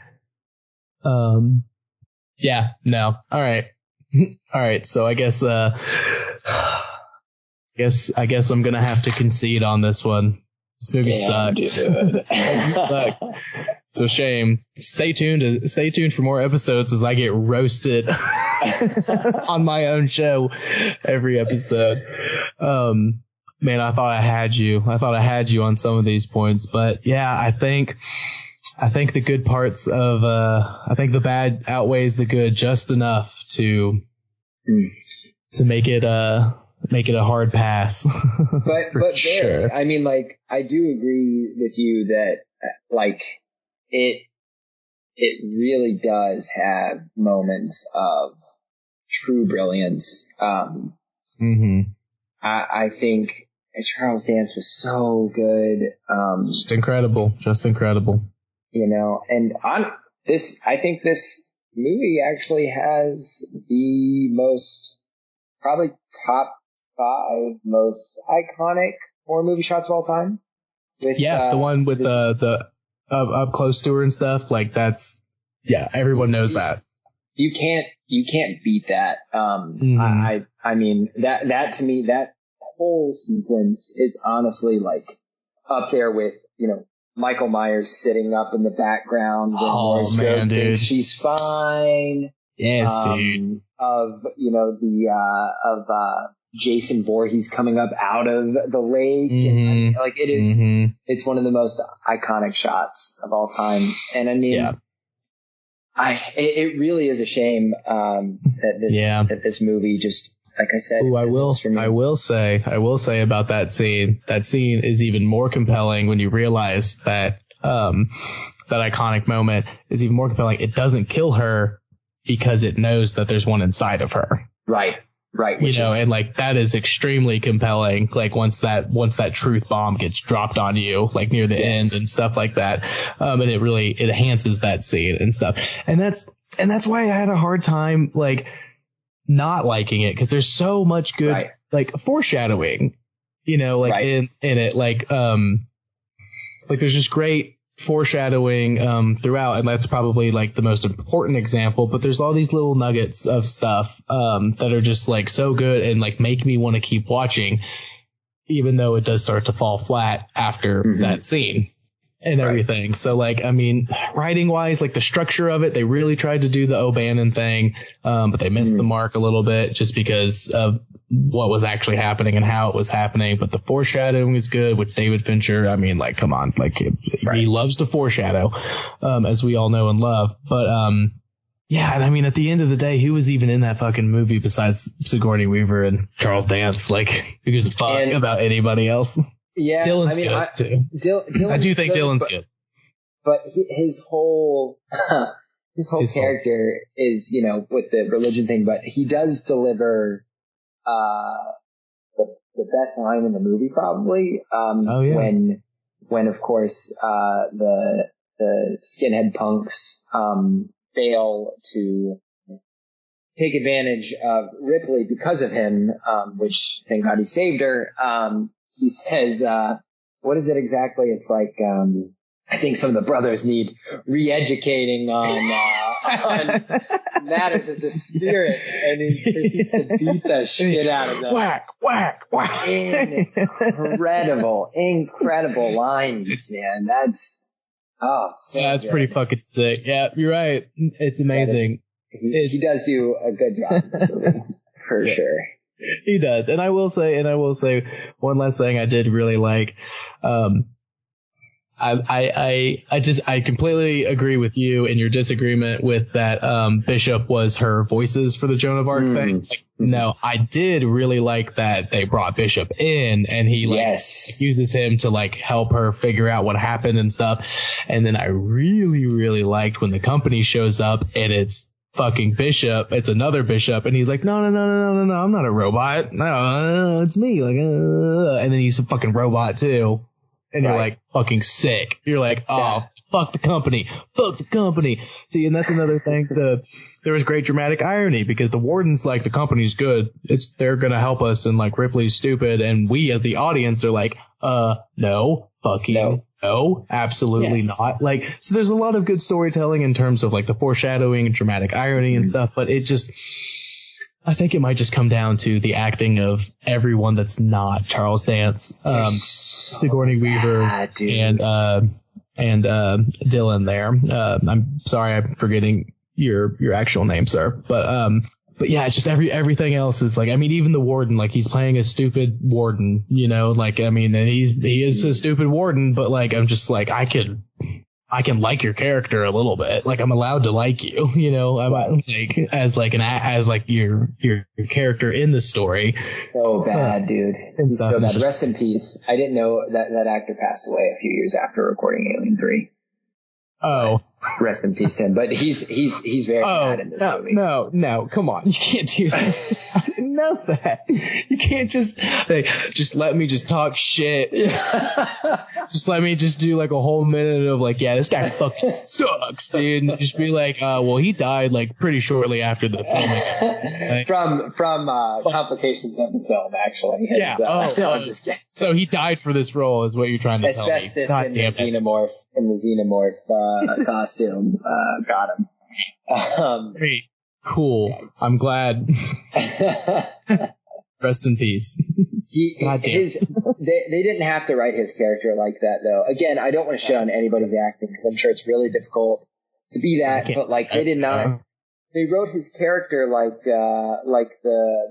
Yeah, no. All right. So I guess I'm gonna have to concede on this one. This movie sucks. It's a shame. Stay tuned for more episodes as I get roasted on my own show every episode. Man, I thought I had you. On some of these points, but yeah, I think the good parts of I think the bad outweighs the good just enough to make it a hard pass.
but
sure.
I mean, like, I do agree with you that like it really does have moments of true brilliance. I think Charles Dance was so good.
Just incredible.
And I think this movie actually has the most, probably top 5 most iconic horror movie shots of all time.
The one with the up close to her and stuff. Like that's, everyone knows that.
You can't beat that. I mean that to me, that whole sequence is honestly like up there with, Michael Myers sitting up in the background when Laurie Strode thinks she's fine.
Yes, dude.
Of Jason Voorhees coming up out of the lake, and like it is, it's one of the most iconic shots of all time. And I mean, it really is a shame that this movie just, like I said,
I will say about that scene. That scene is even more compelling when you realize that that iconic moment is even more compelling. It doesn't kill her because it knows that there's one inside of her.
Right.
And like that is extremely compelling. Like once that truth bomb gets dropped on you, like near the end and stuff like that. And it really enhances that scene and stuff. And that's why I had a hard time like not liking it, because there's so much good like foreshadowing, in it. Like there's just great foreshadowing throughout, and that's probably like the most important example. But there's all these little nuggets of stuff that are just like so good and like make me want to keep watching, even though it does start to fall flat after that scene and everything. So like, I mean, writing wise, like the structure of it, they really tried to do the O'Bannon thing, but they missed the mark a little bit just because of what was actually happening and how it was happening. But the foreshadowing is good with David Fincher. I mean, like, come on, like he loves to foreshadow, as we all know and love. But Yeah, and I mean, at the end of the day, who was even in that fucking movie besides Sigourney Weaver and Charles Dance? Like, who gives a fuck about anybody else?
Yeah,
Dylan's good too. I do think Dylan's good.
But his whole character is, you know, with the religion thing, but he does deliver the best line in the movie, probably. When of course the skinhead punks fail to take advantage of Ripley because of him, which thank God he saved her. He says, what is it exactly? It's like, I think some of the brothers need re-educating on matters of the spirit, and he proceeds to beat the shit out of them.
Whack, whack, whack.
Incredible lines, man. That's
that's pretty fucking sick. Yeah, you're right. It's amazing.
He does do a good job for sure.
He does. And I will say one last thing I did really like. I completely agree with you in your disagreement with that Bishop was her voices for the Joan of Arc thing. Like, no, I did really like that they brought Bishop in and he uses him to like help her figure out what happened and stuff. And then I really, really liked when the company shows up and it's fucking Bishop. It's another Bishop, and he's like, no, I'm not a robot. No, it's me. Like, and then he's a fucking robot too. And you're like fucking sick. You're like, fuck the company. See, and that's another thing. There was great dramatic irony because the warden's like, the company's good. They're going to help us. And like Ripley's stupid. And we as the audience are like, no, fucking no, absolutely not. Like, so there's a lot of good storytelling in terms of like the foreshadowing and dramatic irony and stuff. But I think it might just come down to the acting of everyone that's not Charles Dance, Sigourney Weaver, and Dylan there. I'm sorry, I'm forgetting your actual name, sir. But yeah, it's just everything else is like, I mean, even the warden, like he's playing a stupid warden, you know, like, I mean, and he is a stupid warden, but like, I'm just like, I can like your character a little bit. Like I'm allowed to like you, you know, as your character in the story.
So bad, dude. He's so bad. Rest in peace. I didn't know that actor passed away a few years after recording Alien 3.
Oh,
rest in peace to him. But he's very bad in this movie.
No, come on. You can't do that. Know that. You can't just let me just talk shit. Just let me just do like a whole minute of like, yeah, this guy fucking sucks, dude. And just be like, well, he died like pretty shortly after the filming. Like,
from complications of the film, actually.
So he died for this role, is what you're trying to tell me.
Asbestos in the xenomorph costume got him.
Great. Cool. Yikes. I'm glad. Rest in peace.
They didn't have to write his character like that, though. Again, I don't want to shit on anybody's acting because I'm sure it's really difficult to be that, but like they did not. They wrote his character like the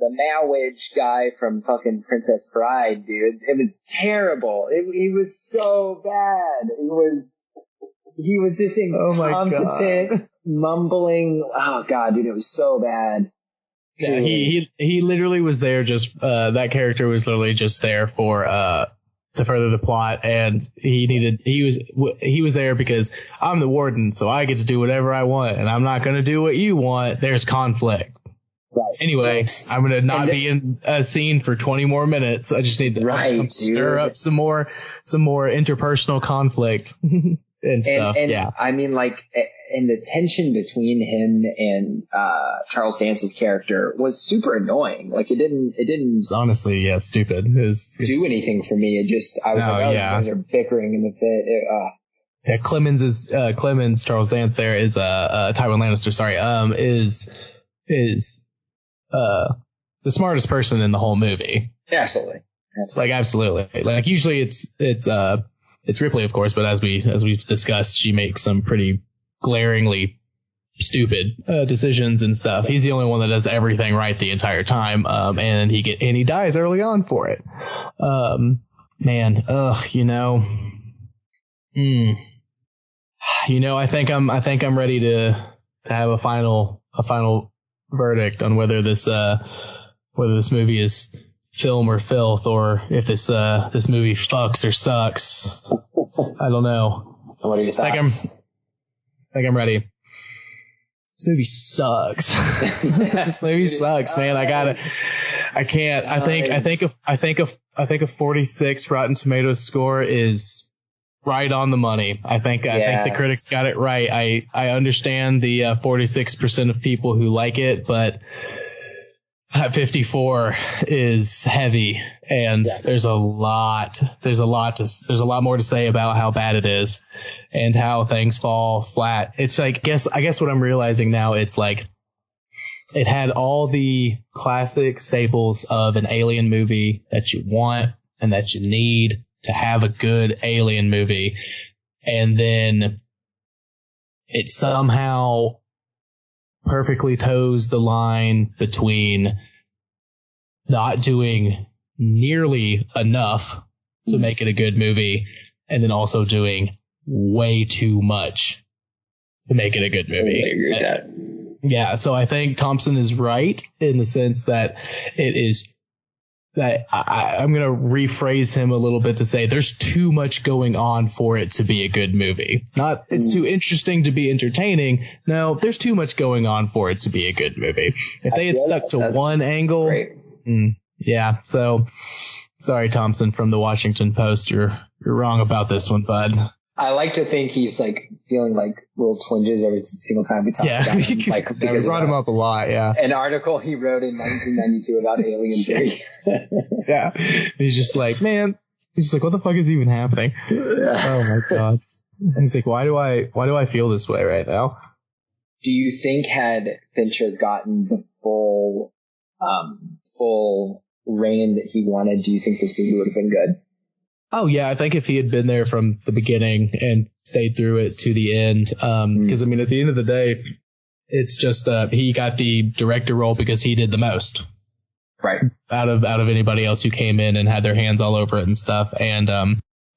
Malwich guy from fucking Princess Bride, dude. It was terrible. He was so bad. He was this incompetent, mumbling. Oh god, dude, it was so bad.
Yeah, he literally was there just that character was literally just there for to further the plot, and he was there because I'm the warden, so I get to do whatever I want, and I'm not going to do what you want. There's conflict. Right. Anyway, I'm going to not be in a scene for 20 more minutes. I just need to stir up some more interpersonal conflict. And stuff. And yeah.
I mean, like, and the tension between him and Charles Dance's character was super annoying. Like, it didn't.
It's honestly, yeah, stupid.
Do anything for me. I was you guys are bickering, and that's it.
Yeah, Clemens, Charles Dance there is Tywin Lannister. Sorry, is the smartest person in the whole movie.
Absolutely.
Like, absolutely. Like, usually it's Ripley, of course, but as we've discussed, she makes some pretty glaringly stupid decisions and stuff. He's the only one that does everything right the entire time, and he dies early on for it. I think I'm ready to have a final verdict on whether this movie is film or filth, or if this movie fucks or sucks. I don't know.
What are your thoughts?
I think I'm ready. This movie sucks. This movie sucks, man. I can't. I think a 46 Rotten Tomatoes score is right on the money. I think the critics got it right. I understand the 46% of people who like it, but 54 is heavy, and there's a lot more to say about how bad it is and how things fall flat. It's like, I guess what I'm realizing now, it's like it had all the classic staples of an Alien movie that you want and that you need to have a good Alien movie, and then it somehow perfectly toes the line between not doing nearly enough to make it a good movie and then also doing way too much to make it a good movie.
I agree with that.
Yeah, so I think Thompson is right in the sense that it is that I'm going to rephrase him a little bit to say there's too much going on for it to be a good movie. Not it's too interesting to be entertaining. No, there's too much going on for it to be a good movie. If they had stuck to one angle. Yeah. So sorry, Thompson from the Washington Post. You're wrong about this one, bud.
I like to think he's like feeling like little twinges every single time we talk about him. Like,
we brought him up a lot. Yeah.
An article he wrote in 1992 about Alien3.
Yeah. He's just like, man, he's just like, what the fuck is even happening? Yeah. Oh my God. And he's like, why do I feel this way right now?
Do you think had Fincher gotten the full reign that he wanted, do you think this movie would have been good?
Oh, yeah. I think if he had been there from the beginning and stayed through it to the end, because, I mean, at the end of the day, it's just he got the director role because he did the most.
Right.
Out of anybody else who came in and had their hands all over it and stuff. And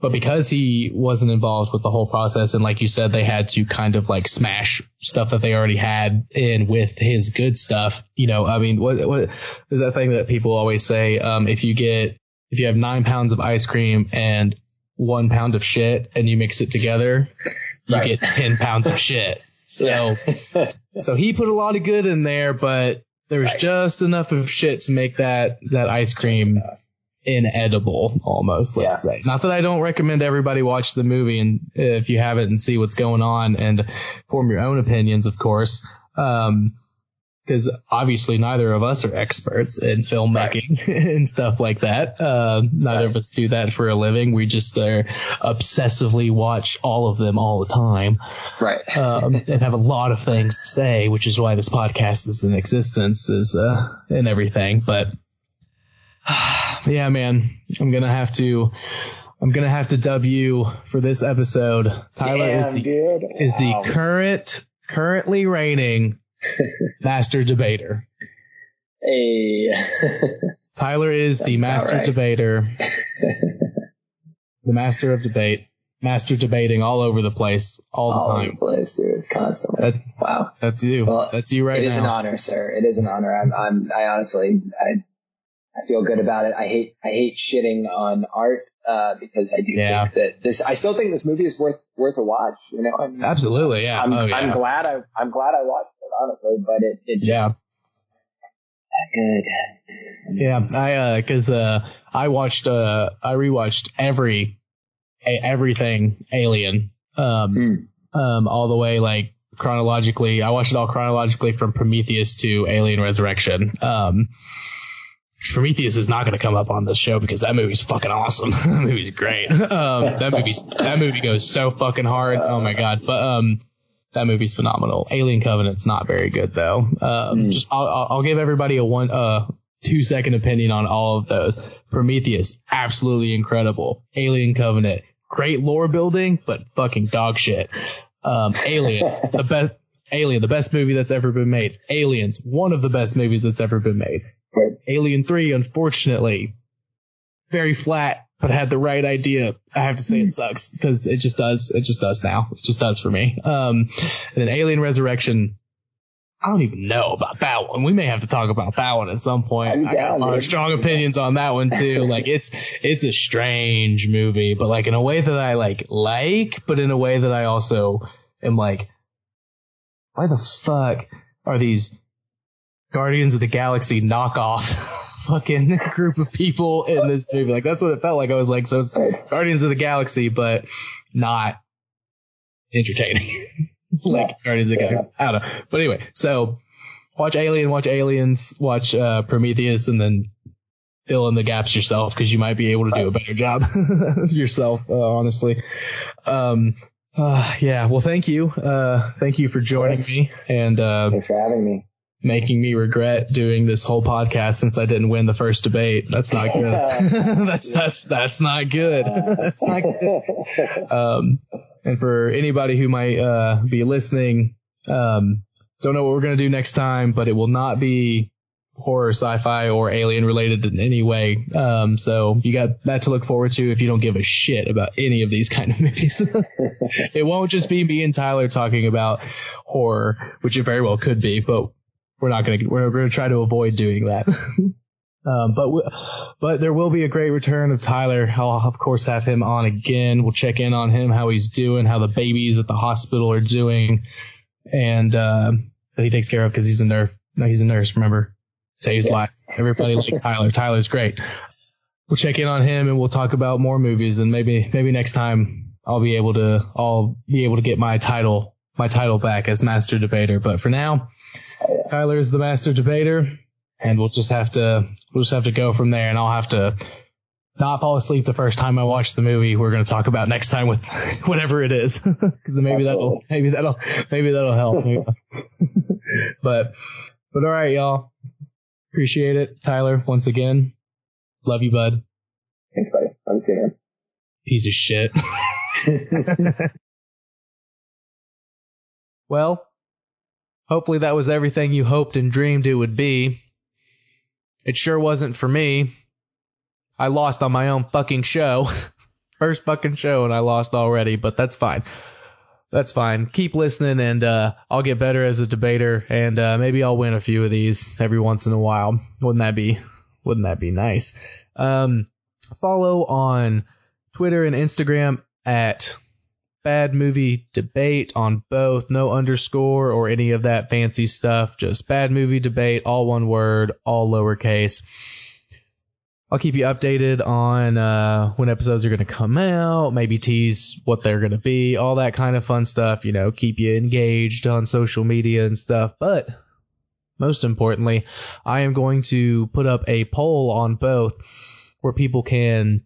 but because he wasn't involved with the whole process, and like you said, they had to kind of like smash stuff that they already had in with his good stuff. You know, I mean, what is that thing that people always say? If you have 9 pounds of ice cream and 1 pound of shit and you mix it together, you get 10 pounds of shit. So, so he put a lot of good in there, but there was just enough of shit to make that ice cream inedible almost, let's say. Not that I don't recommend everybody watch the movie, and if you have it, and see what's going on and form your own opinions, of course. Because obviously neither of us are experts in filmmaking and stuff like that. Neither of us do that for a living. We just obsessively watch all of them all the time.
Right.
And have a lot of things to say, which is why this podcast is in existence and everything. But yeah, man, I'm going to have to dub you for this episode. Tyler is the currently reigning master debater.
Hey.
Tyler is the master debater. The master of debate. Master debating all over the place, all the time.
All over the place, dude. Constantly.
Wow. That's you.
Well,
that's you right now.
It is an honor, sir. It is an honor. I honestly feel good about it. I hate shitting on art. Because I do think that I still think this movie is worth a watch. You know, I mean,
absolutely, yeah. I'm
glad I watched it, honestly, but it just good.
Yeah, because I rewatched everything Alien, all the way like chronologically. I watched it all chronologically from Prometheus to Alien Resurrection. Prometheus is not going to come up on this show because that movie's fucking awesome. That movie's great. That movie goes so fucking hard. Oh my God. But, that movie's phenomenal. Alien Covenant's not very good though. Just, I'll give everybody a 2-second opinion on all of those. Prometheus, absolutely incredible. Alien Covenant, great lore building, but fucking dog shit. Alien, the best movie that's ever been made. Aliens, one of the best movies that's ever been made. Alien3, unfortunately, very flat, but had the right idea. I have to say it sucks because it just does now. It just does for me. And then Alien Resurrection, I don't even know about that one. We may have to talk about that one at some point. I got a lot of strong opinions on that one too. Like it's a strange movie, but like in a way that I like, but in a way that I also am like, why the fuck are these Guardians of the Galaxy knockoff fucking group of people in this movie? Like that's what it felt like. I was like, so it's Guardians of the Galaxy, but not entertaining. Like Guardians of the Galaxy. I don't know. But anyway, so watch Alien, watch Aliens, watch Prometheus, and then fill in the gaps yourself because you might be able to do a better job yourself, honestly. Yeah, well, thank you. Thank you for joining me and
thanks for having me.
Making me regret doing this whole podcast since I didn't win the first debate. That's not good. That's not good. That's not good. And for anybody who might be listening, don't know what we're going to do next time, but it will not be horror, sci-fi, or alien related in any way. So you got that to look forward to if you don't give a shit about any of these kind of movies. It won't just be me and Tyler talking about horror, which it very well could be, but we're going to try to avoid doing that. But there will be a great return of Tyler. I'll of course have him on again. We'll check in on him, how he's doing, how the babies at the hospital are doing, and that he takes care of because he's a nurse. No, he's a nurse. Remember, saves lives. Everybody likes Tyler. Tyler's great. We'll check in on him and we'll talk about more movies. And maybe next time I'll be able to get my title back as master debater. But for now, Tyler is the master debater. And we'll just have to go from there, and I'll have to not fall asleep the first time I watch the movie we're going to talk about next time with whatever it is. maybe that'll help. But all right, y'all. Appreciate it, Tyler. Once again, love you, bud.
Thanks, buddy. Love you too, man.
Piece of shit. Well, hopefully that was everything you hoped and dreamed it would be. It sure wasn't for me. I lost on my own fucking show. First fucking show and I lost already, but that's fine. That's fine. Keep listening and I'll get better as a debater and maybe I'll win a few of these every once in a while. Wouldn't that be nice? Follow on Twitter and Instagram at Bad Movie Debate on both. No underscore or any of that fancy stuff. Just Bad Movie Debate, all one word, all lowercase. I'll keep you updated on when episodes are going to come out, maybe tease what they're going to be, all that kind of fun stuff, keep you engaged on social media and stuff. But most importantly, I am going to put up a poll on both where people can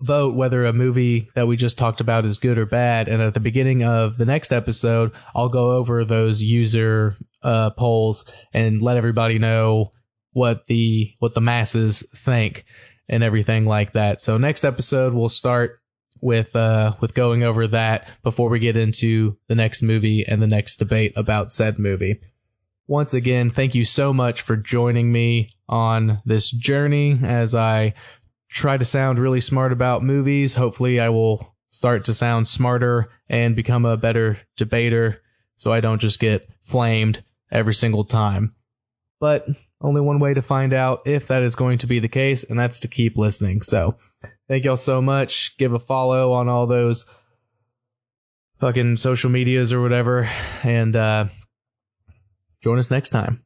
vote whether a movie that we just talked about is good or bad. And at the beginning of the next episode, I'll go over those user polls and let everybody know what the masses think and everything like that. So next episode we'll start with going over that before we get into the next movie and the next debate about said movie. Once again, thank you so much for joining me on this journey as I try to sound really smart about movies. Hopefully I will start to sound smarter and become a better debater so I don't just get flamed every single time. But only one way to find out if that is going to be the case, and that's to keep listening. So thank y'all so much. Give a follow on all those fucking social medias or whatever, and join us next time.